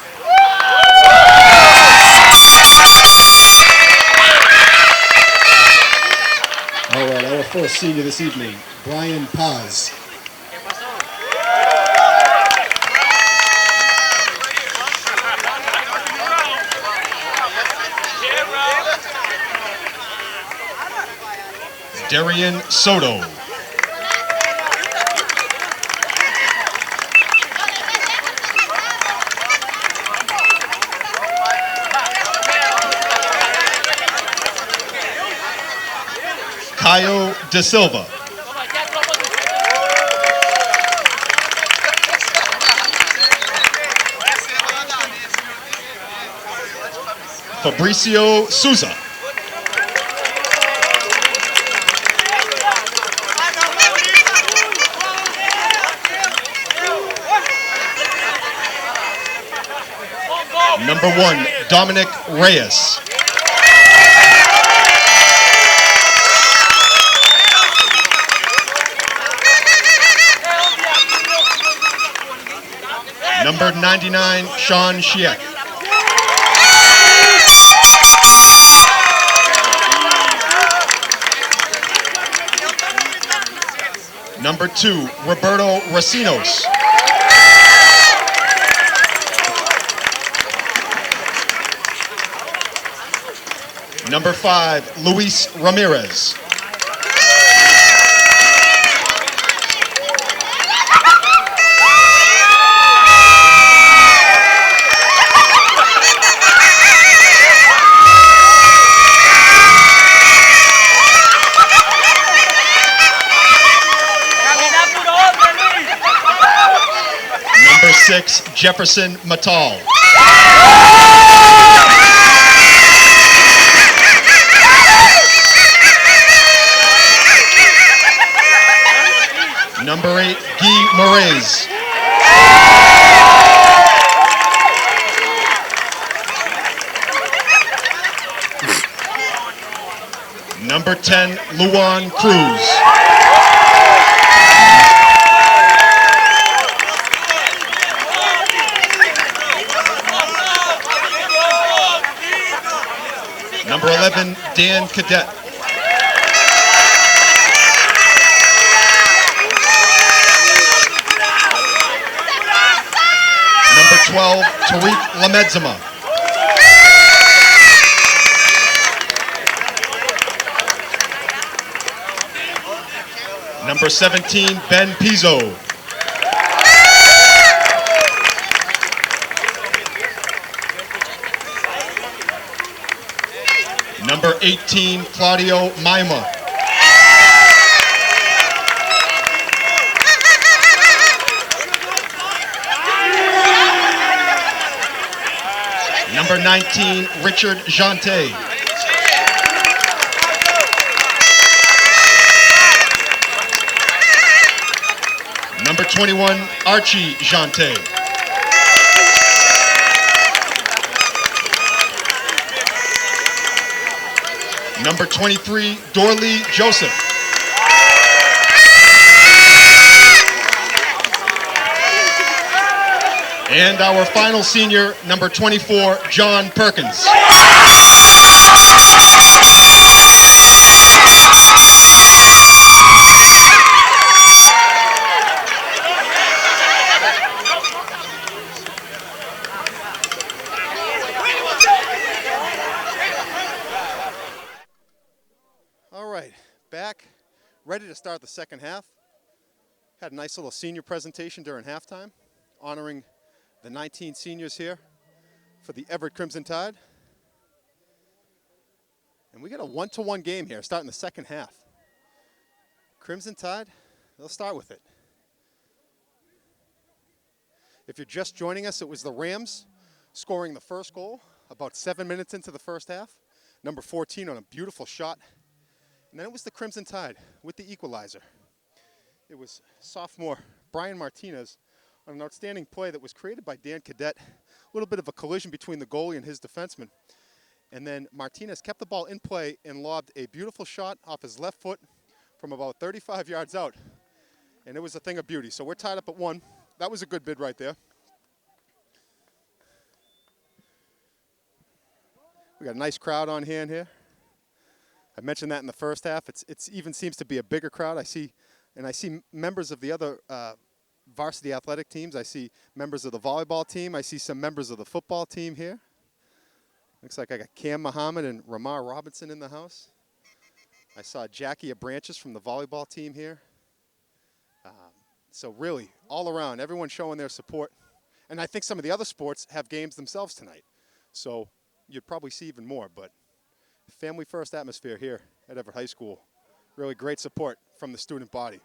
All right, our first senior this evening, Brian Paz. Darian Soto. Caio De Silva. Fabricio Souza. Number 1, Dominic Reyes. Number 99, Sean Schiek. Number 2, Roberto Racinos. Number 5, Luis Ramirez. Number 6, Jefferson Matal. Number 8, Guy Moraes. Number 10, Luan Cruz. Number 11, Dan Cadet. Number 12, Tariq Lamedzima. Number 17, Ben Pizzo. Number 18, Claudio Maima. Number 19, Richard Jante. Number 21, Archie Jante. Number 23, Dorley Joseph. And our final senior, number 24, John Perkins. All right, back, ready to start the second half. Had a nice little senior presentation during halftime, honoring the 19 seniors here for the Everett Crimson Tide. And we got a 1-to-1 game here starting the second half. Crimson Tide, they'll start with it. If you're just joining us, it was the Rams scoring the first goal about 7 minutes into the first half. Number 14 on a beautiful shot. And then it was the Crimson Tide with the equalizer. It was sophomore Bryan Martinez on an outstanding play that was created by Dan Cadet. A little bit of a collision between the goalie and his defenseman. And then Martinez kept the ball in play and lobbed a beautiful shot off his left foot from about 35 yards out. And it was a thing of beauty. So we're tied up at 1. That was a good bid right there. We got a nice crowd on hand here. I mentioned that in the first half. It's even seems to be a bigger crowd. I see members of the other varsity athletic teams. I see members of the volleyball team. I see some members of the football team here. Looks like I got Cam Muhammad and Ramar Robinson in the house. I saw Jackie Abranches from the volleyball team here. So really, all around, everyone showing their support. And I think some of the other sports have games themselves tonight. So you'd probably see even more, but family first atmosphere here at Everett High School. Really great support from the student body.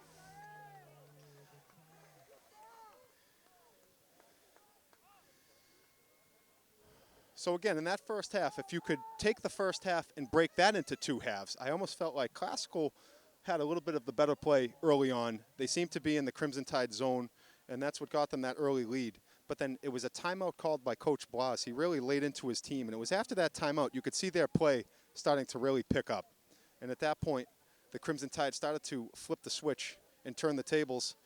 So again, in that first half, if you could take the first half and break that into 2 halves, I almost felt like Classical had a little bit of the better play early on. They seemed to be in the Crimson Tide zone, and that's what got them that early lead. But then it was a timeout called by Coach Blas. He really laid into his team, and it was after that timeout you could see their play starting to really pick up. And at that point, the Crimson Tide started to flip the switch and turn the tables,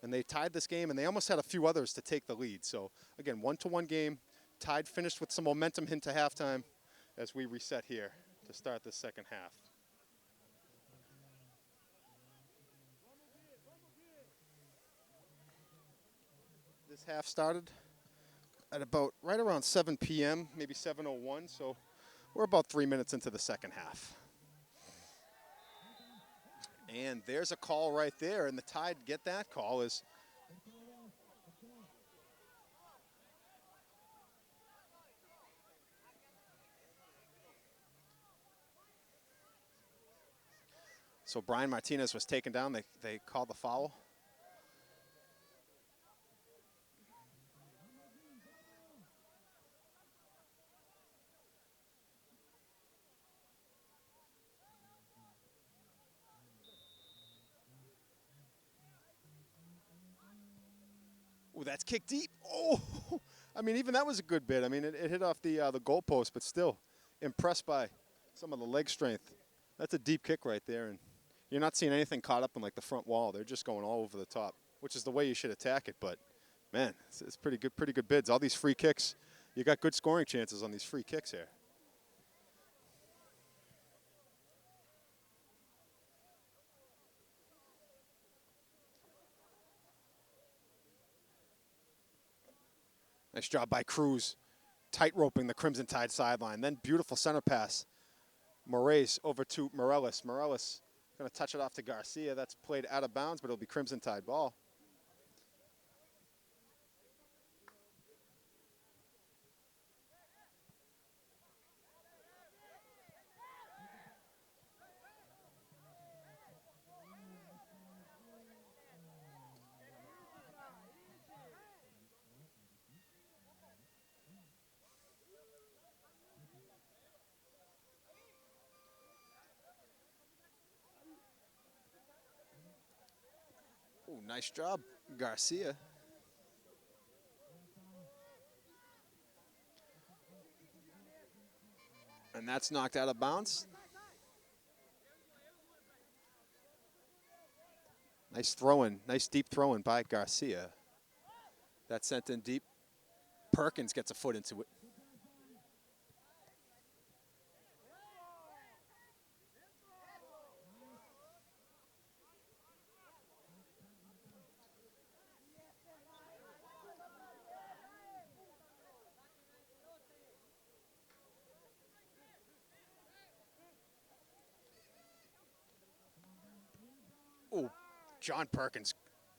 and they tied this game, and they almost had a few others to take the lead. So again, 1-to-1 game. Tide finished with some momentum into halftime as we reset here to start the second half. This half started at about right around 7 p.m., maybe 7:01, so we're about 3 minutes into the second half. And there's a call right there, and the Tide get that call is so Bryan Martinez was taken down. They called the foul. Ooh, that's kicked deep. Oh, I mean, even that was a good bid. I mean, it hit off the goalpost, but still impressed by some of the leg strength That's a deep kick right there, and you're not seeing anything caught up in like the front wall. They're just going all over the top, which is the way you should attack it. But man, it's pretty good bids. All these free kicks, you got good scoring chances on these free kicks here. Nice job by Cruz, tight-roping the Crimson Tide sideline. Then beautiful center pass. Moraes over to Morales. Morales going to touch it off to Garcia. That's played out of bounds, but it'll be Crimson Tide ball. Ooh, nice job, Garcia. And that's knocked out of bounds. Nice throw-in, nice deep throw-in by Garcia. That's sent in deep. Perkins gets a foot into it. Ooh, John Perkins,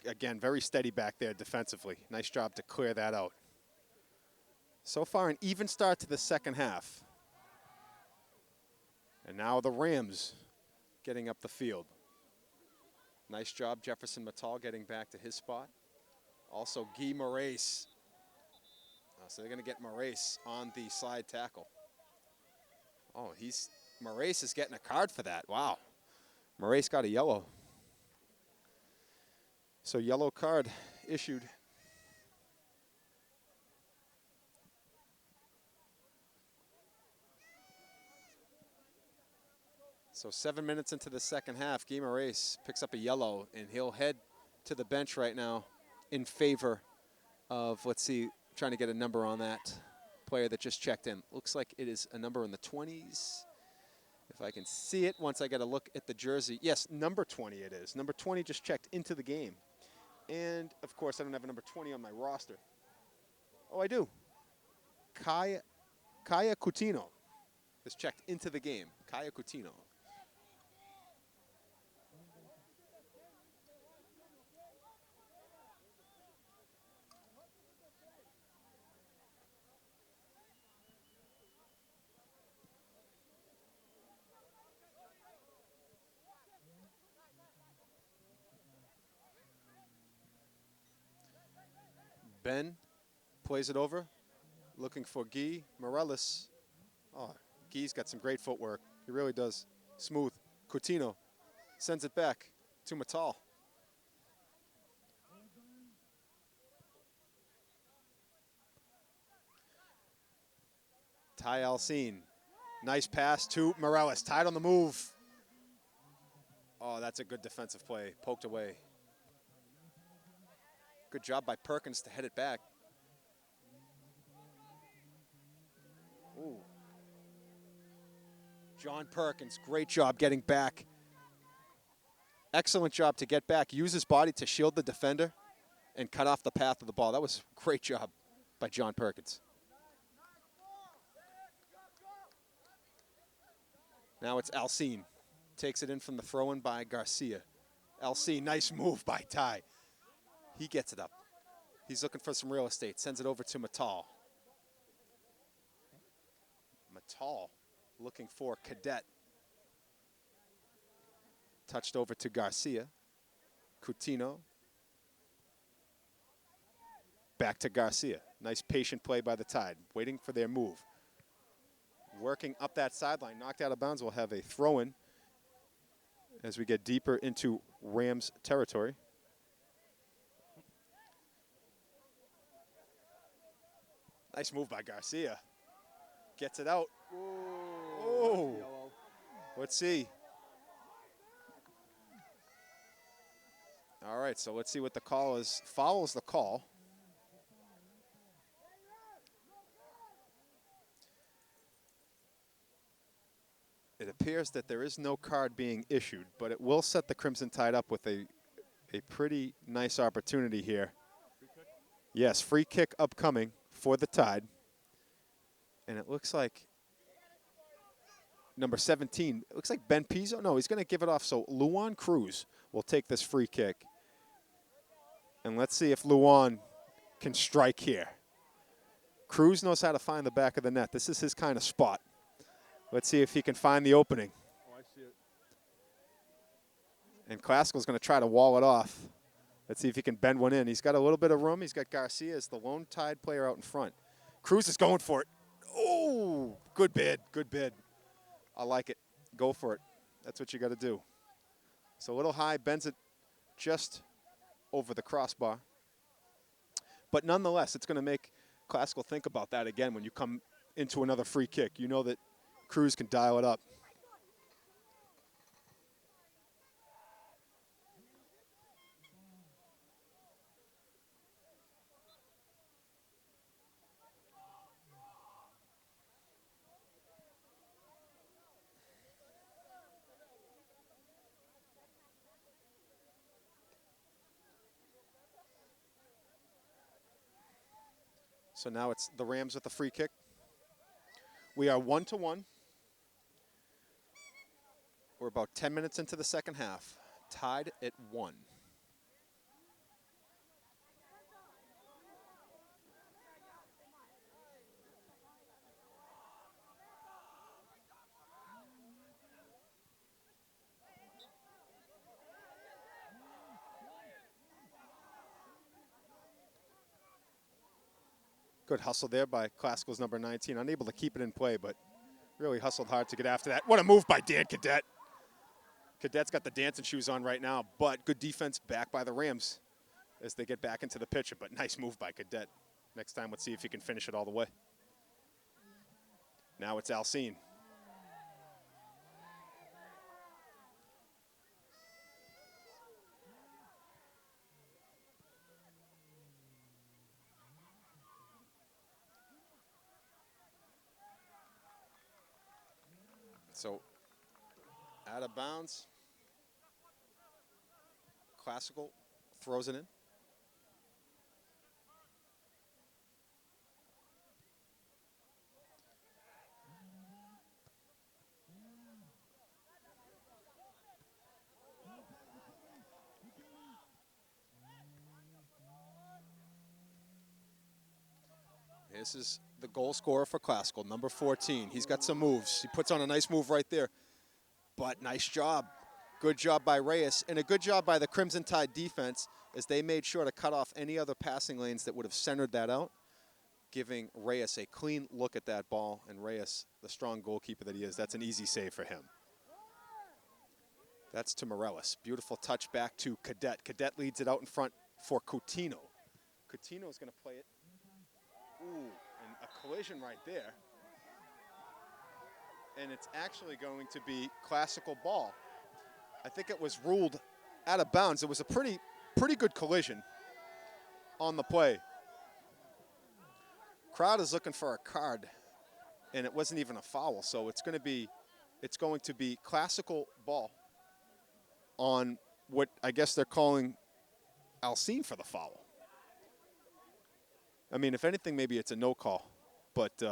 again, very steady back there defensively. Nice job to clear that out. So far, an even start to the second half. And now the Rams getting up the field. Nice job, Jefferson Mattal getting back to his spot. Also, Guy Moraes. So they're going to get Moraes on the slide tackle. Oh, Moraes is getting a card for that. Wow. Moraes got a yellow. So yellow card issued. So 7 minutes into the second half, Guy Moraes picks up a yellow, and he'll head to the bench right now in favor of, let's see, trying to get a number on that player that just checked in. Looks like it is a number in the 20s. If I can see it once I get a look at the jersey. Yes, number 20 it is. Number 20 just checked into the game. And, of course, I don't have a number 20 on my roster. Oh, I do. Kaya Coutinho has checked into the game. Kaya Coutinho. Ben plays it over, looking for Guy Morales. Oh, Guy's got some great footwork. He really does. Smooth. Coutinho sends it back to Mattal. Ty Alcine. Nice pass to Morales. Tied on the move. Oh, that's a good defensive play. Poked away. Good job by Perkins to head it back. Ooh. John Perkins, great job getting back. Excellent job to get back. Use his body to shield the defender and cut off the path of the ball. That was a great job by John Perkins. Now it's Alcine. Takes it in from the throw-in by Garcia. Alcine, nice move by Ty. He gets it up. He's looking for some real estate. Sends it over to Mattal. Mattal looking for Cadet. Touched over to Garcia. Coutinho. Back to Garcia. Nice patient play by the Tide. Waiting for their move. Working up that sideline. Knocked out of bounds. We'll have a throw-in as we get deeper into Rams territory. Nice move by Garcia. Gets it out. Oh. Let's see. right, so let's see what the call is. Follows the call. It appears that there is no card being issued, but it will set the Crimson Tide up with a pretty nice opportunity here. Yes, free kick upcoming for the Tide. And it looks like number 17, it looks like Ben Pizzo. No, he's going to give it off. So Luan Cruz will take this free kick. And let's see if Luan can strike here. Cruz knows how to find the back of the net. This is his kind of spot. Let's see if he can find the opening. Oh, I see it. And Classical's going to try to wall it off. Let's see if he can bend one in. He's got a little bit of room. He's got Garcia as the lone Tide player out in front. Cruz is going for it. Oh, good bid, good bid. I like it. Go for it. That's what you got to do. So a little high, bends it just over the crossbar. But nonetheless, it's going to make Classical think about that again when you come into another free kick. You know that Cruz can dial it up. So now it's the Rams with the free kick. We are 1-1. We're about 10 minutes into the second half. Tied at 1. Good hustle there by Classical's number 19. Unable to keep it in play, but really hustled hard to get after that. What a move by Dan Cadet. Cadet's got the dancing shoes on right now, but good defense back by the Rams as they get back into the picture. But nice move by Cadet. Next time, let's see if he can finish it all the way. Now it's Alcine. So, out of bounds. Classical throws it in. This is the goal scorer for Classical, number 14. He's got some moves. He puts on a nice move right there. But nice job. Good job by Reyes, and a good job by the Crimson Tide defense as they made sure to cut off any other passing lanes that would have centered that out, giving Reyes a clean look at that ball. And Reyes, the strong goalkeeper that he is, that's an easy save for him. That's to Morellis. Beautiful touch back to Cadet. Cadet leads it out in front for Coutinho. Coutinho is going to play it. Ooh, and a collision right there. And it's actually going to be Classical ball. I think it was ruled out of bounds. It was a pretty good collision on the play. Crowd is looking for a card, and it wasn't even a foul. So it's going to be Classical ball on what I guess they're calling Alcine for the foul. I mean, if anything, maybe it's a no call, but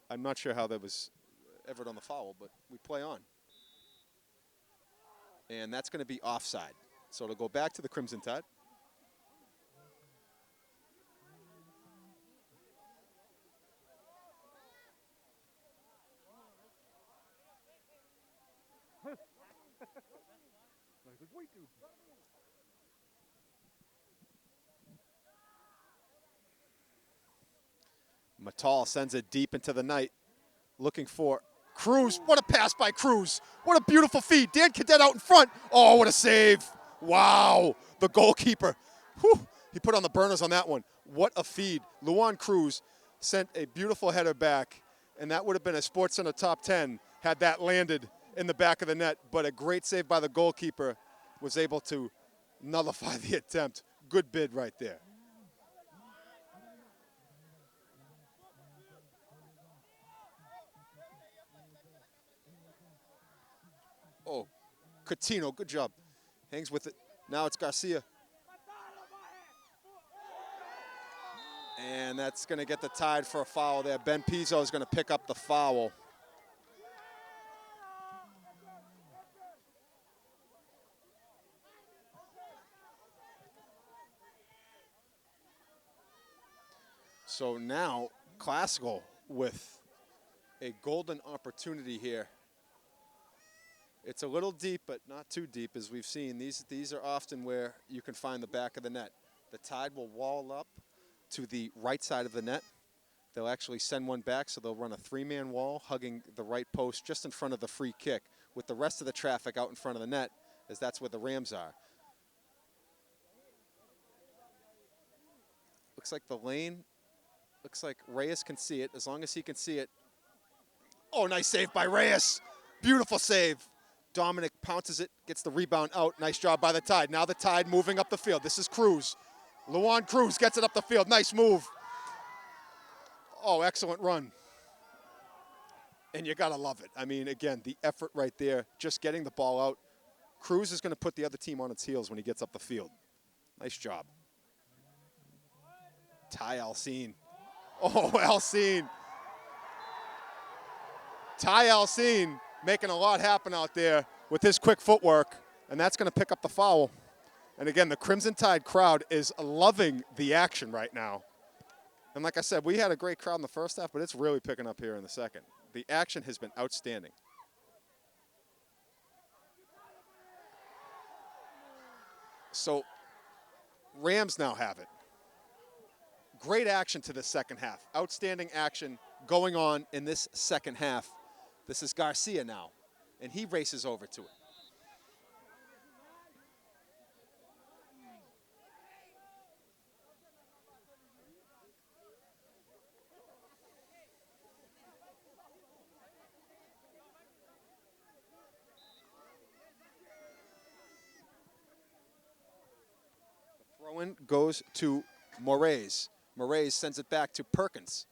I'm not sure how that was Everett on the foul, but we play on. And that's going to be offside. So it'll go back to the Crimson Tide. Matal sends it deep into the night, looking for Cruz. What a pass by Cruz. What a beautiful feed. Dan Cadet out in front. Oh, what a save. Wow. The goalkeeper. Whew. He put on the burners on that one. What a feed. Luan Cruz sent a beautiful header back, and that would have been a SportsCenter top 10 had that landed in the back of the net. But a great save by the goalkeeper was able to nullify the attempt. Good bid right there. Oh, Coutinho, good job. Hangs with it. Now it's Garcia. And that's going to get the Tide for a foul there. Ben Pizzo is going to pick up the foul. So now Classical with a golden opportunity here. It's a little deep, but not too deep, as we've seen. These are often where you can find the back of the net. The Tide will wall up to the right side of the net. They'll actually send one back, so they'll run a three-man wall, hugging the right post just in front of the free kick, with the rest of the traffic out in front of the net, as that's where the Rams are. Looks like the lane, looks like Reyes can see it, as long as he can see it. Oh, nice save by Reyes. Beautiful save. Dominic pounces it, gets the rebound out. Nice job by the Tide. Now the Tide moving up the field. This is Cruz. Luan Cruz gets it up the field. Nice move. Oh, excellent run. And you got to love it. I mean, again, the effort right there, just getting the ball out. Cruz is going to put the other team on its heels when he gets up the field. Nice job. Ty Alcine. Oh, Alcine. Ty Alcine making a lot happen out there with his quick footwork, and that's going to pick up the foul. And again, the Crimson Tide crowd is loving the action right now. And like I said, we had a great crowd in the first half, but it's really picking up here in the second. The action has been outstanding. So Rams now have it. Great action to the second half. Outstanding action going on in this second half. This is Garcia now, and he races over to it. The throw-in goes to Moraes. Moraes sends it back to Perkins.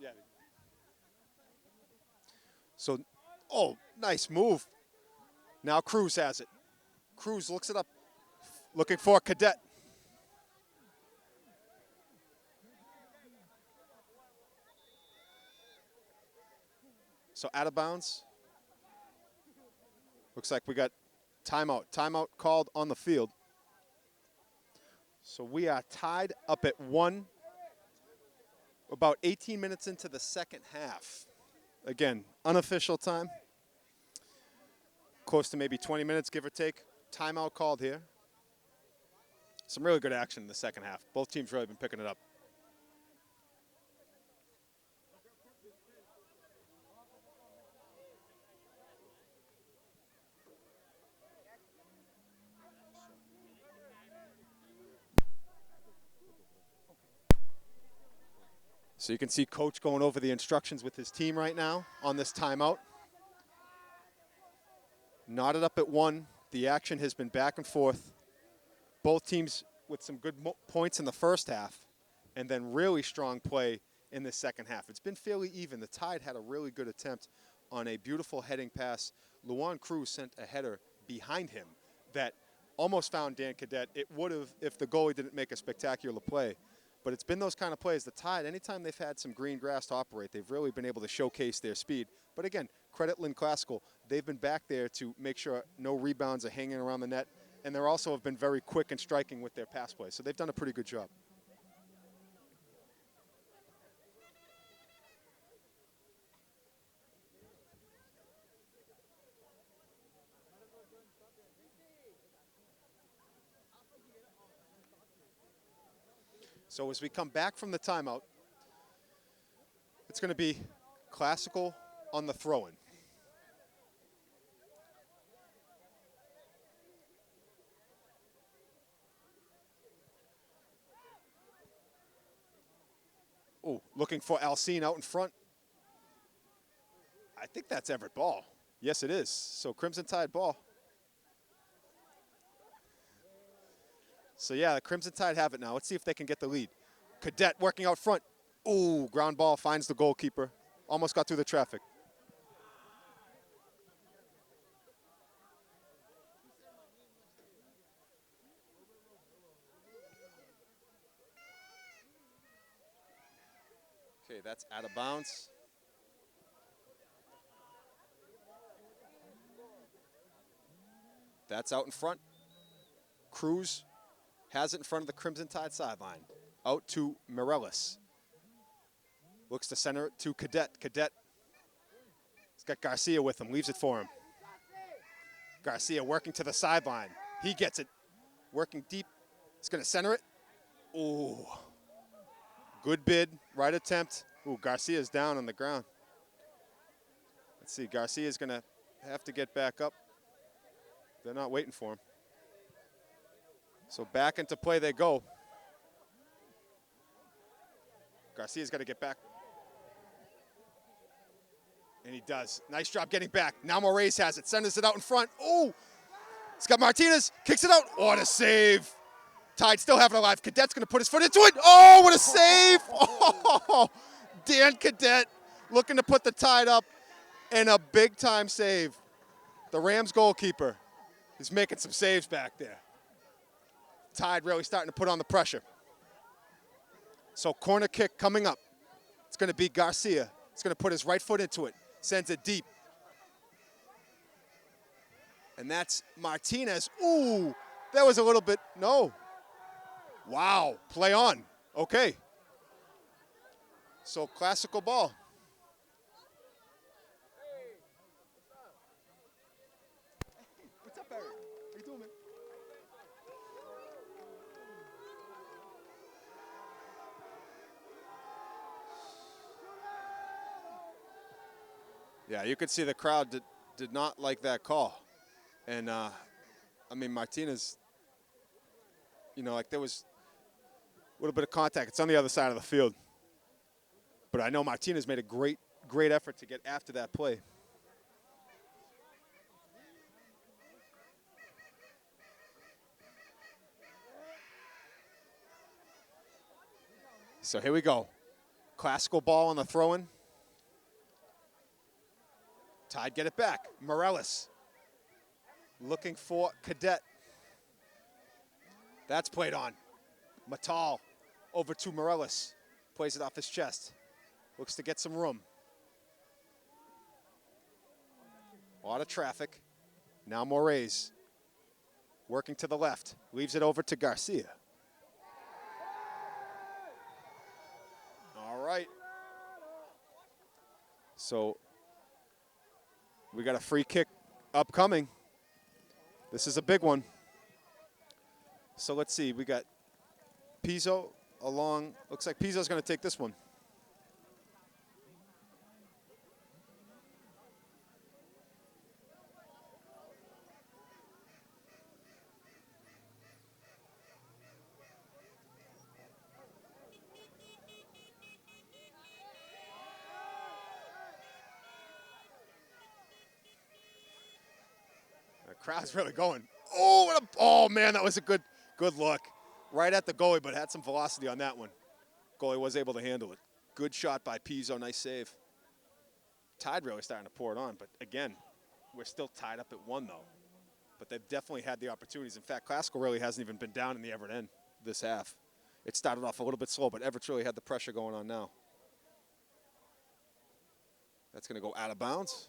Yeah. So, oh, nice move. Now Cruz has it. Cruz looks it up, looking for Cadet. So out of bounds. Looks like we got timeout. Timeout called on the field. So we are tied up at 1, about 18 minutes into the second half. Again, unofficial time. Close to maybe 20 minutes, give or take. Timeout called here. Some really good action in the second half. Both teams really been picking it up. So you can see Coach going over the instructions with his team right now on this timeout. Knotted up at 1. The action has been back and forth. Both teams with some good points in the first half, and then really strong play in the second half. It's been fairly even. The Tide had a really good attempt on a beautiful heading pass. Luan Cruz sent a header behind him that almost found Dan Cadet. It would have if the goalie didn't make a spectacular play. But it's been those kind of plays. The Tide, anytime they've had some green grass to operate, they've really been able to showcase their speed. But again, credit Lynn Classical. They've been back there to make sure no rebounds are hanging around the net. And they also have been very quick and striking with their pass play. So they've done a pretty good job. So as we come back from the timeout, it's going to be Classical on the throw-in. Oh, looking for Alcine out in front. I think that's Everett ball. Yes, it is. So Crimson Tide ball. So yeah, the Crimson Tide have it now. Let's see if they can get the lead. Cadet working out front. Ooh, ground ball finds the goalkeeper. Almost got through the traffic. Okay, that's out of bounds. That's out in front. Cruz has it in front of the Crimson Tide sideline. Out to Morellis. Looks to center it to Cadet. Cadet. He's got Garcia with him. Leaves it for him. Garcia working to the sideline. He gets it. Working deep. He's going to center it. Ooh. Good bid. Right attempt. Ooh, Garcia's down on the ground. Let's see. Garcia's going to have to get back up. They're not waiting for him. So back into play they go. Garcia's got to get back. And he does. Nice job getting back. Now Moraes has it. Sends it out in front. Oh! He's got Martinez. Kicks it out. Oh, what a save. Tide still have it alive. Cadet's going to put his foot into it. Oh, what a save. Oh, Dan Cadet looking to put the Tide up. And a big-time save. The Rams goalkeeper is making some saves back there. Tide really starting to put on the pressure. So corner kick coming up. It's going to be Garcia. He's going to put his right foot into it. Sends it deep. And that's Martinez. Ooh, that was a little bit, no. Wow, play on. Okay. So classical ball. What's up, Eric? How you doing, man? Yeah, you could see the crowd did not like that call. And, I mean, Martinez, you know, like there was a little bit of contact. It's on the other side of the field. But I know Martinez made a great effort to get after that play. So here we go. Classical ball on the throw-in. Tide get it back. Morellis looking for Cadet. That's played on. Matal over to Morellis. Plays it off his chest. Looks to get some room. A lot of traffic. Now Moraes working to the left. Leaves it over to Garcia. All right. So we got a free kick upcoming. This is a big one. So let's see. We got Pizzo along. Looks like Pizzo's going to take this one. The crowd's really going. Oh, oh man, that was a good look. Right at the goalie, but had some velocity on that one. Goalie was able to handle it. Good shot by Pizzo, nice save. Tide really starting to pour it on, but again, we're still tied up at 1 though. But they've definitely had the opportunities. In fact, Classical really hasn't even been down in the Everett end this half. It started off a little bit slow, but Everett's really had the pressure going on now. That's going to go out of bounds.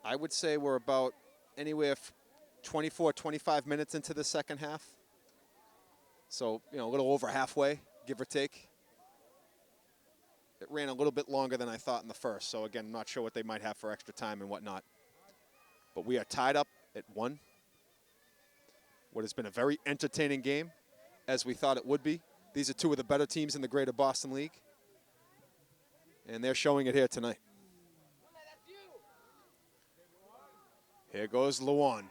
I would say we're about anywhere 24, 25 minutes into the second half. So, you know, a little over halfway, give or take. It ran a little bit longer than I thought in the first. So, again, I'm not sure what they might have for extra time and whatnot. But we are tied up at 1. What has been a very entertaining game, as we thought it would be. These are two of the better teams in the Greater Boston League. And they're showing it here tonight. Here goes Luan.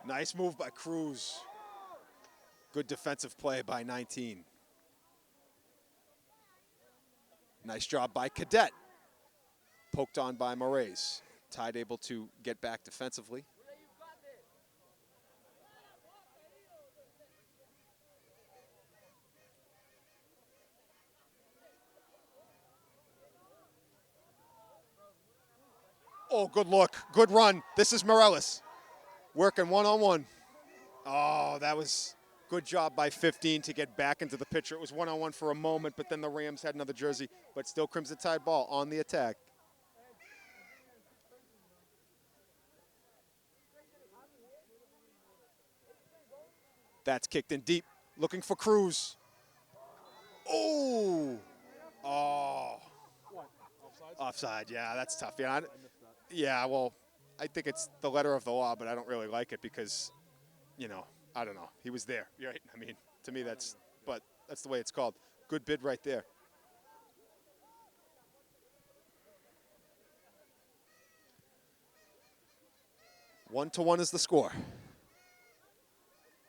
Nice move by Cruz. Good defensive play by 19. Nice job by Cadet. Poked on by Moraes. Tide able to get back defensively. Oh, good look. Good run. This is Morales. Working one-on-one. Oh, that was good job by 15 to get back into the picture. It was one-on-one for a moment, but then the Rams had another jersey. But still Crimson Tide ball on the attack. That's kicked in deep. Looking for Cruz. Oh. Oh. Offside, yeah, that's tough. Yeah, well, I think it's the letter of the law, but I don't really like it because, you know, I don't know. He was there, right? I mean, to me, that's the way it's called. Good bid right there. One to one is the score.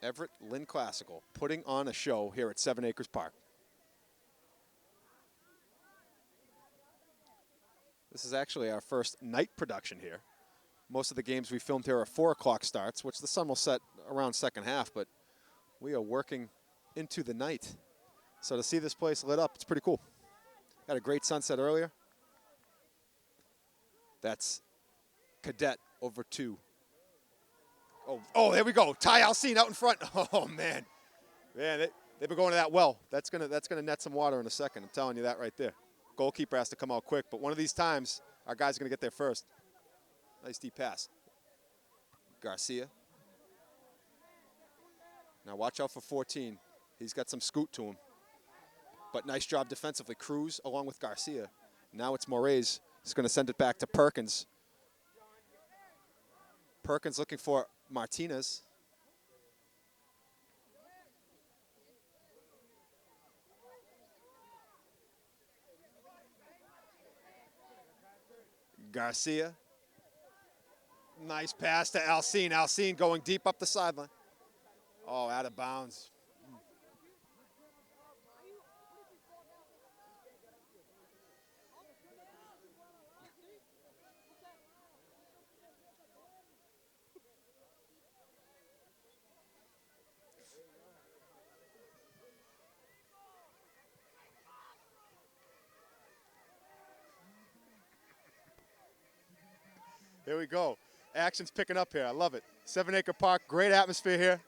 Everett Lynn Classical putting on a show here at 7 Acres Park. This is actually our first night production here. Most of the games we filmed here are 4 o'clock starts, which the sun will set around second half, but we are working into the night. So to see this place lit up, it's pretty cool. Had a great sunset earlier. That's Cadet over 2. Oh, there we go. Ty Alcine out in front. Oh, man. Man, they've been going to that well. That's gonna net some water in a second. I'm telling you that right there. Goalkeeper has to come out quick, but one of these times, our guys are going to get there first. Nice deep pass. Garcia. Now watch out for 14. He's got some scoot to him. But nice job defensively. Cruz along with Garcia. Now it's Moraes. He's going to send it back to Perkins. Perkins looking for Martinez. Garcia. Nice pass to Alcine. Alcine going deep up the sideline. Oh, out of bounds. Here we go. Action's picking up here. I love it. 7 Acre Park, great atmosphere here.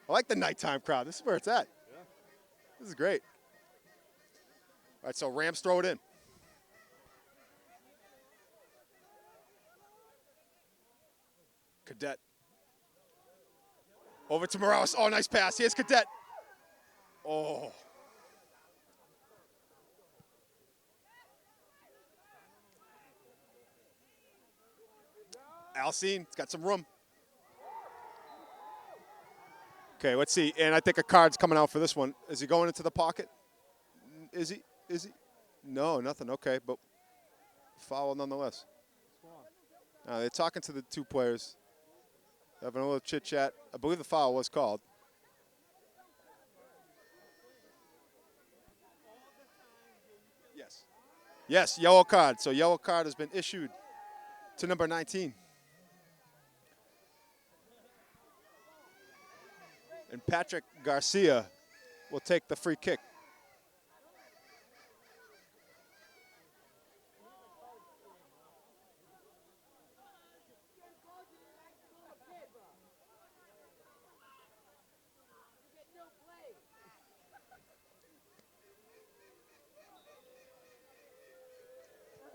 I like the nighttime crowd. This is where it's at. Yeah. This is great. All right, so Rams throw it in. Cadet. Over to Morales. Oh, nice pass. Here's Cadet. Oh. Alcine's got some room. Okay, let's see. And I think a card's coming out for this one. Is he going into the pocket? Is he? Is he? No, nothing. Okay, but foul nonetheless. They're talking to the 2 players. Having a little chit-chat. I believe the foul was called. Yes. Yes, yellow card. So yellow card has been issued to number 19. And Patrick Garcia will take the free kick.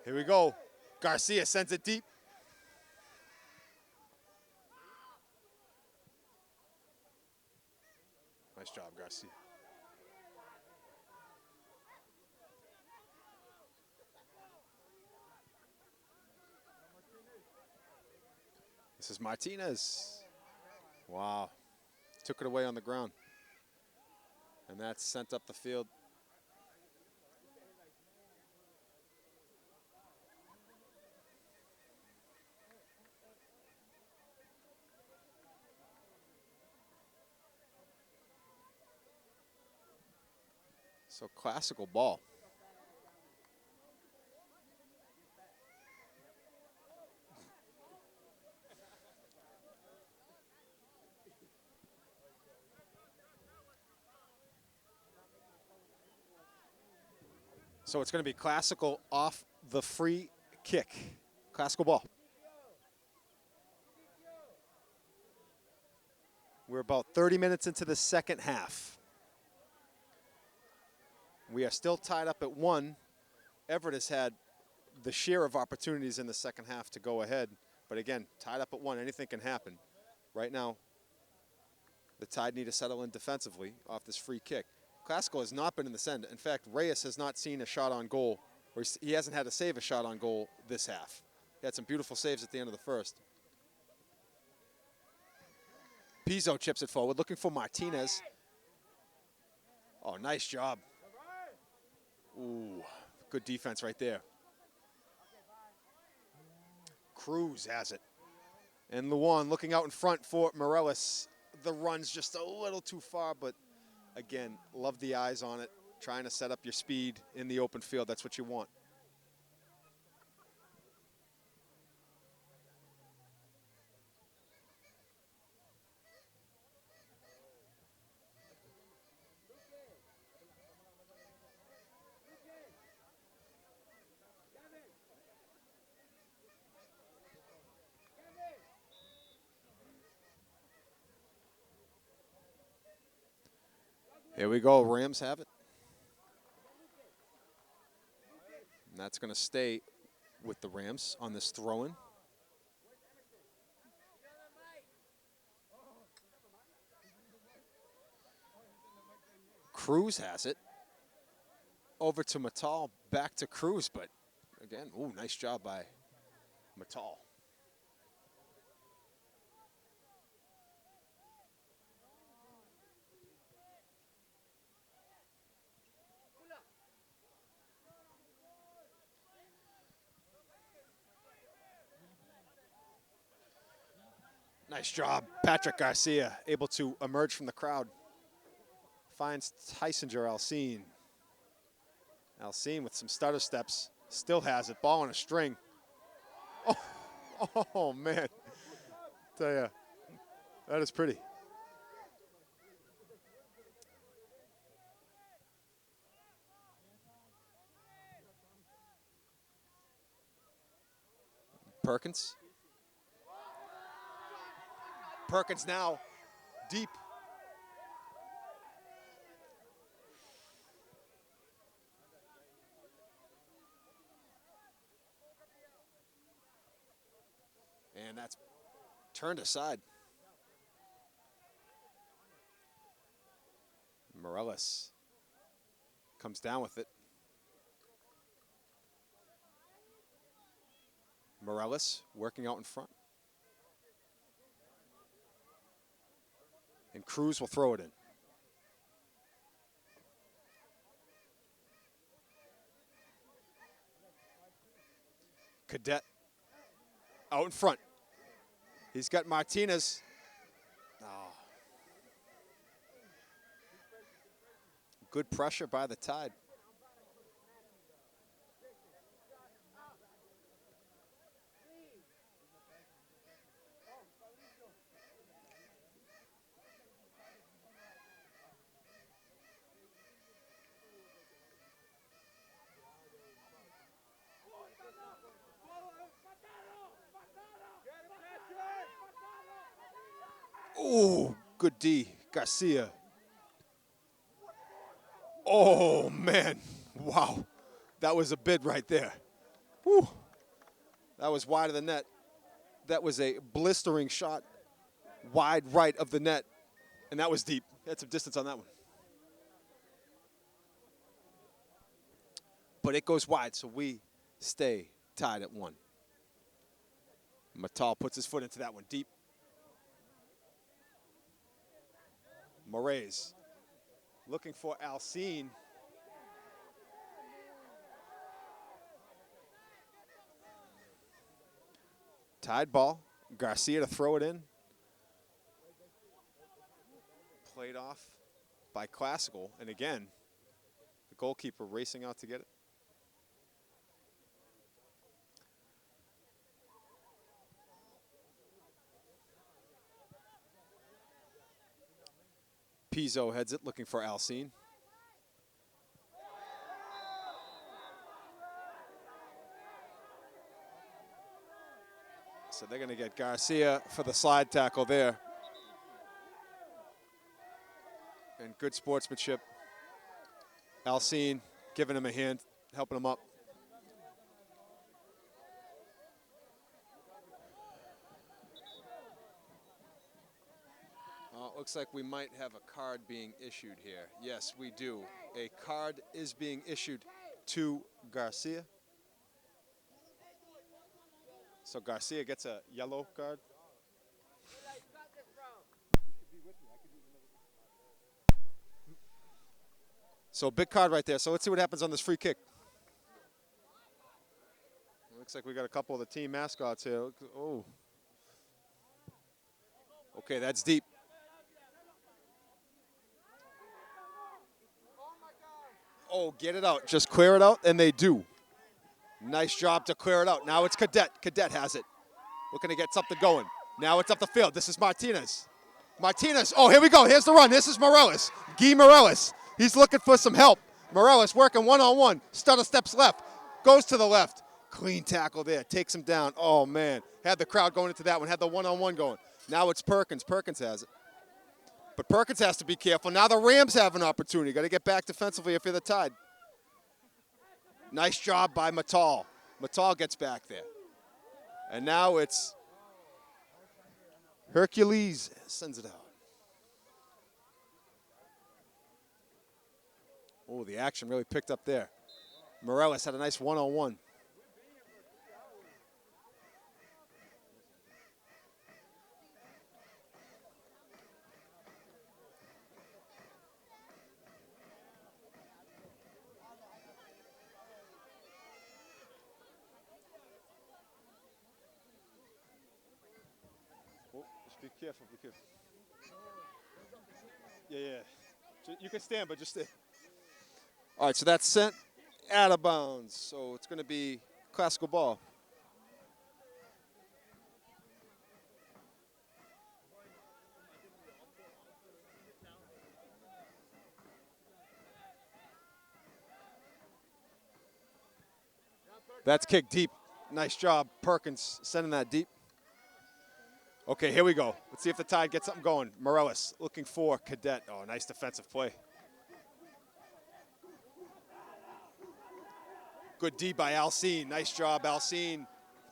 Here we go. Garcia sends it deep. Nice job, Garcia. This is Martinez. Wow. Took it away on the ground. And that's sent up the field. So Classical ball. So it's going to be Classical off the free kick. Classical ball. We're about 30 minutes into the second half. We are still tied up at 1. Everett has had the share of opportunities in the second half to go ahead. But again, tied up at 1, anything can happen. Right now, the Tide need to settle in defensively off this free kick. Classical has not been in this end. In fact, Reyes has not seen a shot on goal, or he hasn't had to save a shot on goal this half. He had some beautiful saves at the end of the first. Pizzo chips it forward, looking for Martinez. Oh, nice job. Ooh, good defense right there. Cruz has it. And Luan looking out in front for Morales. The run's just a little too far, but again, love the eyes on it. Trying to set up your speed in the open field. That's what you want. Here we go. Rams have it. And that's going to stay with the Rams on this throw-in. Cruz has it. Over to Matal, back to Cruz, but again, ooh, nice job by Matal. Nice job. Patrick Garcia able to emerge from the crowd. Finds Tysinger Alcine. Alcine with some stutter steps. Still has it. Ball on a string. Oh man. Tell ya, that is pretty. Perkins. Perkins now deep. And that's turned aside. Morales comes down with it. Morales working out in front. And Cruz will throw it in. Cadet out in front. He's got Martinez. Oh. Good pressure by the Tide. Oh, good D, Garcia. Oh, man. Wow. That was a bid right there. Whew. That was wide of the net. That was a blistering shot wide right of the net, and that was deep. Had some distance on that one. But it goes wide, so we stay tied at 1. Matal puts his foot into that one deep. Moraes looking for Alcine. Tide ball. Garcia to throw it in. Played off by Classical. And again, goalkeeper racing out to get it. Pizzo heads it, looking for Alcine. So they're going to get Garcia for the slide tackle there. And good sportsmanship. Alcine giving him a hand, helping him up. Looks like we might have a card being issued here. Yes, we do. A card is being issued to Garcia. So Garcia gets a yellow card. So big card right there. So let's see what happens on this free kick. Looks like we got a couple of the team mascots here. Oh. Okay, that's deep. Oh, get it out. Just clear it out, and they do. Nice job to clear it out. Now it's Cadet. Cadet has it. Looking to get something going. Now it's up the field. This is Martinez. Martinez. Oh, here we go. Here's the run. This is Morales. Guy Morales. He's looking for some help. Morales working one-on-one. Stutter steps left. Goes to the left. Clean tackle there. Takes him down. Oh, man. Had the crowd going into that one. Had the one-on-one going. Now it's Perkins. Perkins has it. But Perkins has to be careful. Now the Rams have an opportunity. Got to get back defensively if you're the Tide. Nice job by Matal. Matal gets back there. And now it's Hercules sends it out. Oh, the action really picked up there. Morales had a nice one-on-one. Be careful, be careful. Yeah. You can stand, but just stay. All right, so that's sent out of bounds. So it's going to be classical ball. That's kicked deep. Nice job, Perkins, sending that deep. Okay, here we go. Let's see if the Tide gets something going. Morales looking for Cadet. Oh, nice defensive play. Good D by Alcine. Nice job, Alcine.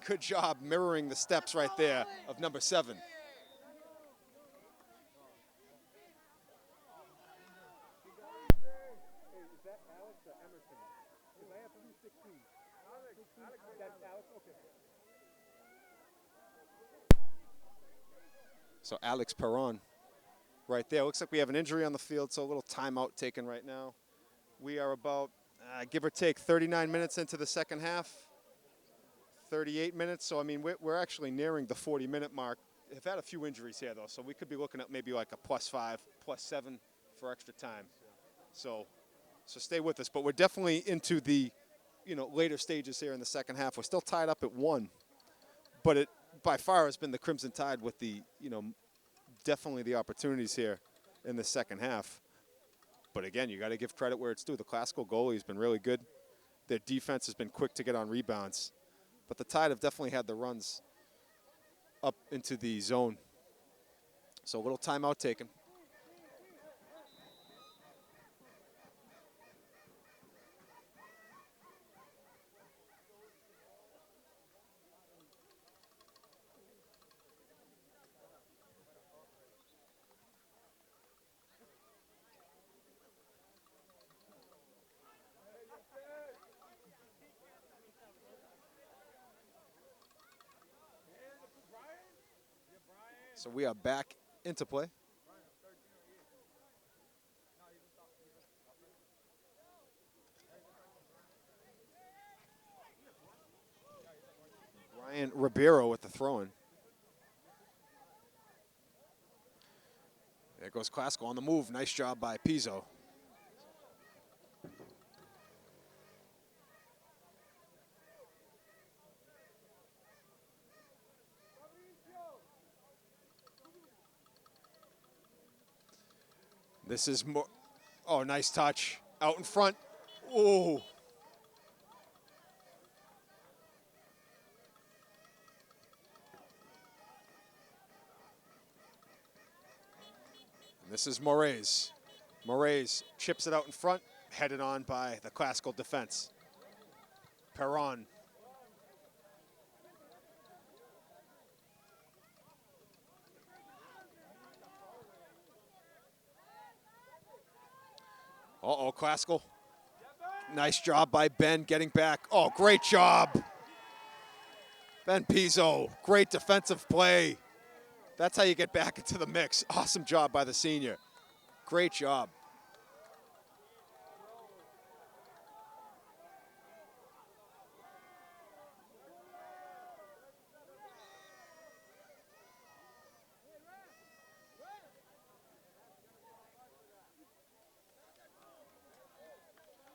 Good job mirroring the steps right there of number 7. So Alex Perron right there. Looks like we have an injury on the field, so a little timeout taken right now. We are about, give or take, 39 minutes into the second half, 38 minutes. So, I mean, we're actually nearing the 40-minute mark. We've had a few injuries here, though, so we could be looking at maybe like a +5, +7 for extra time. So stay with us. But we're definitely into the, later stages here in the second half. We're still tied up at 1, but it by far has been the Crimson Tide with the, definitely the opportunities here in the second half. But again, you got to give credit where it's due. The Classical goalie has been really good. Their defense has been quick to get on rebounds. But the Tide have definitely had the runs up into the zone. So a little timeout taken. So we are back into play. Ryan Ribeiro with the throw-in. There goes Classical on the move. Nice job by Pizzo. This is more, oh, nice touch. Out in front. Oh. This is Moraes. Moraes chips it out in front, headed on by the Classical defense. Perron. Uh-oh, Classical. Nice job by Ben getting back. Oh, great job. Ben Pizzo, great defensive play. That's how you get back into the mix. Awesome job by the senior. Great job.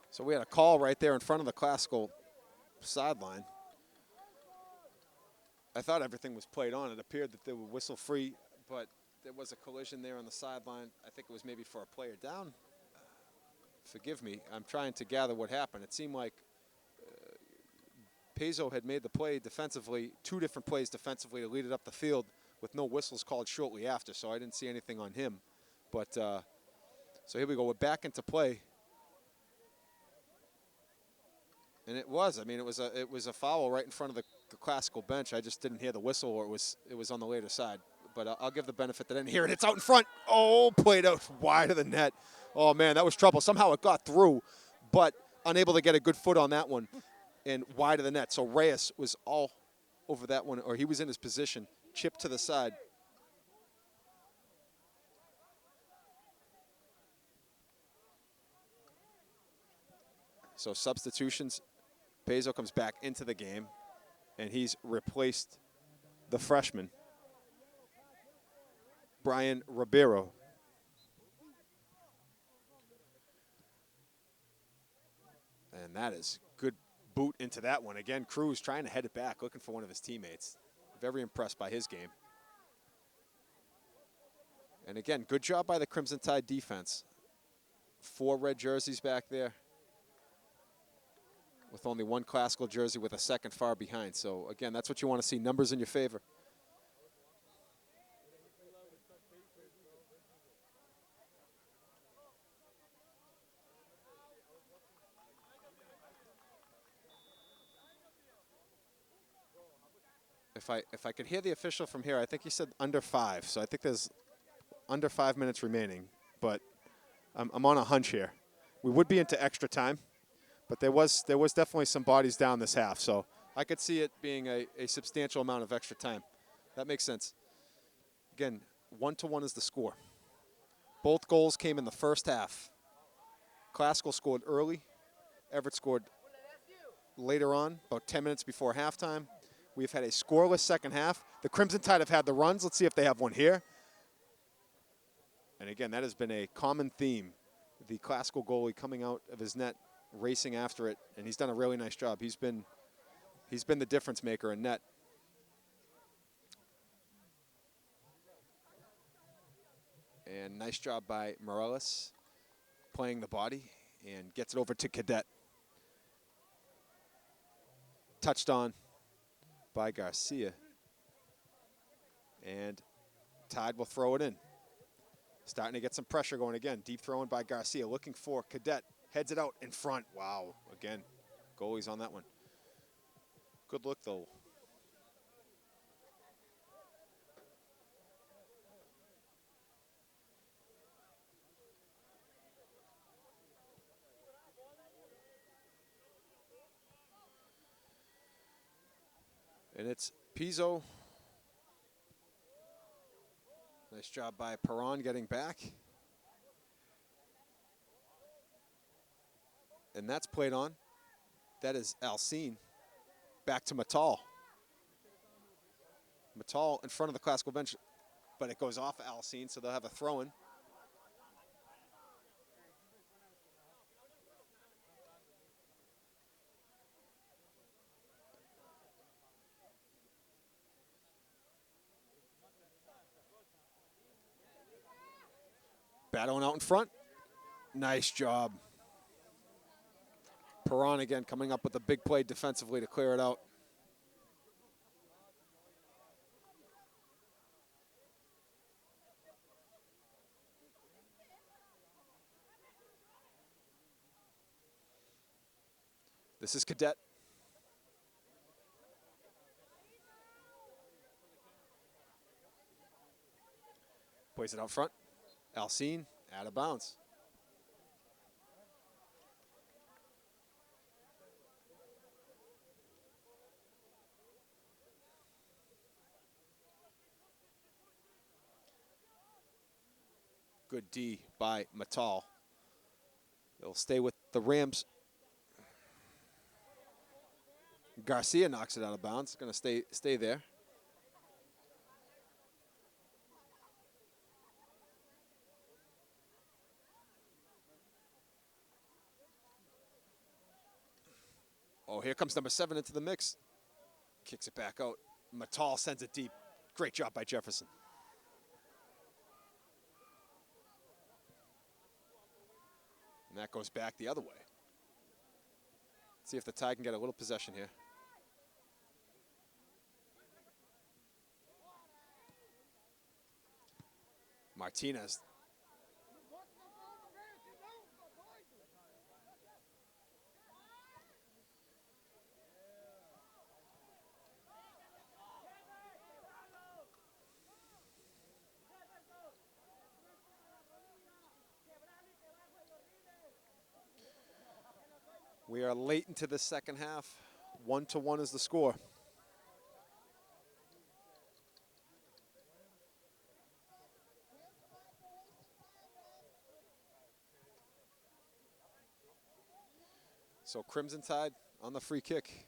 So we had a call right there in front of the Classical sideline. I thought everything was played on. It appeared that they were whistle free, but there was a collision there on the sideline. I think it was maybe for a player down. Forgive me, I'm trying to gather what happened. It seemed like Pizzo had made the play defensively, 2 different plays defensively to lead it up the field with no whistles called shortly after, so I didn't see anything on him. But, so here we go, we're back into play. And it was, I mean, it was a foul right in front of the Classical bench. I just didn't hear the whistle, or it was on the later side. But I'll give the benefit that I didn't hear it. It's out in front. Oh, played out wide of the net. Oh, man, that was trouble. Somehow it got through, but unable to get a good foot on that one and wide of the net. So Reyes was all over that one, or he was in his position, chipped to the side. So substitutions. Pizzo comes back into the game, and he's replaced the freshman, Brian Ribeiro. And that is good boot into that one. Again, Cruz trying to head it back, looking for one of his teammates. Very impressed by his game. And again, good job by the Crimson Tide defense. 4 red jerseys back there, with only 1 Classical jersey with a second far behind. So again, that's what you want to see, numbers in your favor. If I could hear the official from here, I think he said under 5. So I think there's under 5 minutes remaining, but I'm on a hunch here. We would be into extra time, but there was definitely some bodies down this half, so I could see it being a substantial amount of extra time. That makes sense. Again, 1-1 is the score. Both goals came in the first half. Classical scored early. Everett scored later on, about 10 minutes before halftime. We've had a scoreless second half. The Crimson Tide have had the runs. Let's see if they have one here. And again, that has been a common theme. The Classical goalie coming out of his net, racing after it, and he's done a really nice job. He's been the difference maker in net. And nice job by Morales playing the body and gets it over to Cadet. Touched on by Garcia. And Tide will throw it in. Starting to get some pressure going again. Deep throwing by Garcia, looking for Cadet. Heads it out in front. Wow, again, goalie's on that one. Good look, though. And it's Pizzo. Nice job by Perron getting back. And that's played on. That is Alcine. Back to Matal. Matal in front of the Classical bench, but it goes off Alcine, so they'll have a throw-in. Battling out in front. Nice job. Perron again coming up with a big play defensively to clear it out. This is Cadet. Plays it out front. Alcine out of bounds. Good D by Matal. They'll stay with the Rams. Garcia knocks it out of bounds. Going to stay there. Oh, here comes number 7 into the mix. Kicks it back out. Matal sends it deep. Great job by Jefferson. And that goes back the other way. See if the Tide can get a little possession here. Martinez. We are late into the second half. 1-1 is the score. So Crimson Tide on the free kick,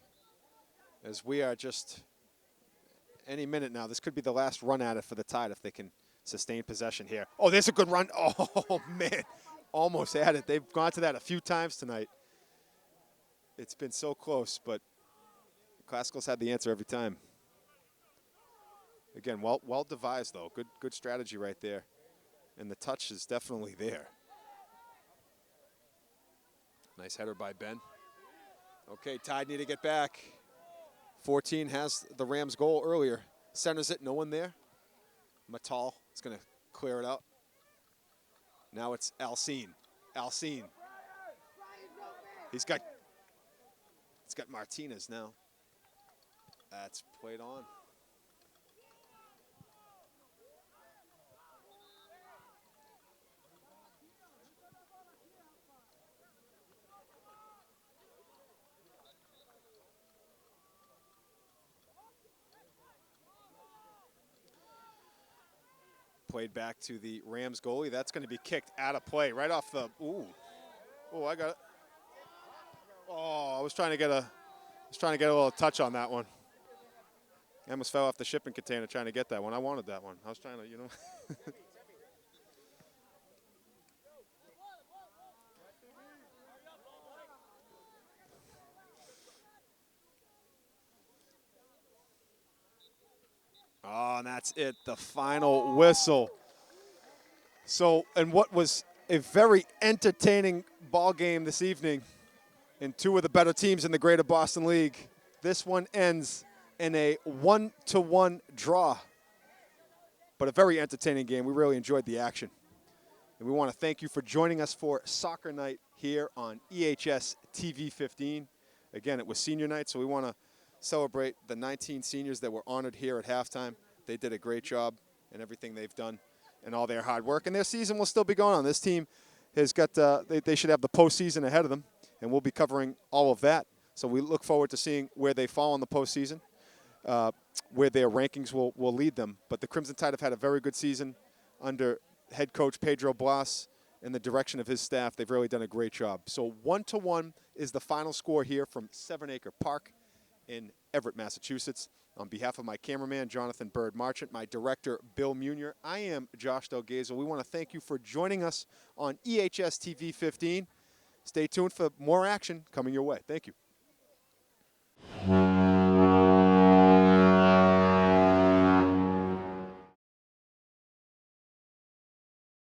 as we are just any minute now. This could be the last run at it for the Tide if they can sustain possession here. Oh, there's a good run. Oh, man. Almost had it. They've gone to that a few times tonight. It's been so close, but Classical's had the answer every time. Again, well devised, though. Good strategy right there. And the touch is definitely there. Nice header by Ben. Okay, Tide need to get back. 14 has the Rams goal earlier. Centers it, no one there. Matal is going to clear it out. Now it's Alcine. Alcine. It's got Martinez now. That's played on. Played back to the Rams goalie. That's going to be kicked out of play right off the. Ooh. Oh, I got it. Oh, I was trying to get a little touch on that one. I almost fell off the shipping container trying to get that one. I wanted that one. I was trying to, you know. Oh, and that's it, the final whistle. So, and what was a very entertaining ball game this evening in two of the better teams in the Greater Boston League. This one ends in a 1-1 draw, but a very entertaining game. We really enjoyed the action. And we want to thank you for joining us for Soccer Night here on EHS TV 15. Again, it was senior night, so we want to celebrate the 19 seniors that were honored here at halftime. They did a great job in everything they've done and all their hard work. And their season will still be going on. This team has got, they should have the postseason ahead of them, and we'll be covering all of that. So we look forward to seeing where they fall in the postseason, where their rankings will lead them. But the Crimson Tide have had a very good season under head coach Pedro Blas and the direction of his staff. They've really done a great job. So 1-1 is the final score here from 7 Acre Park in Everett, Massachusetts. On behalf of my cameraman, Jonathan Bird Marchant, my director, Bill Munier, I am Josh Delgazel. We want to thank you for joining us on EHS TV 15. Stay tuned for more action coming your way. Thank you.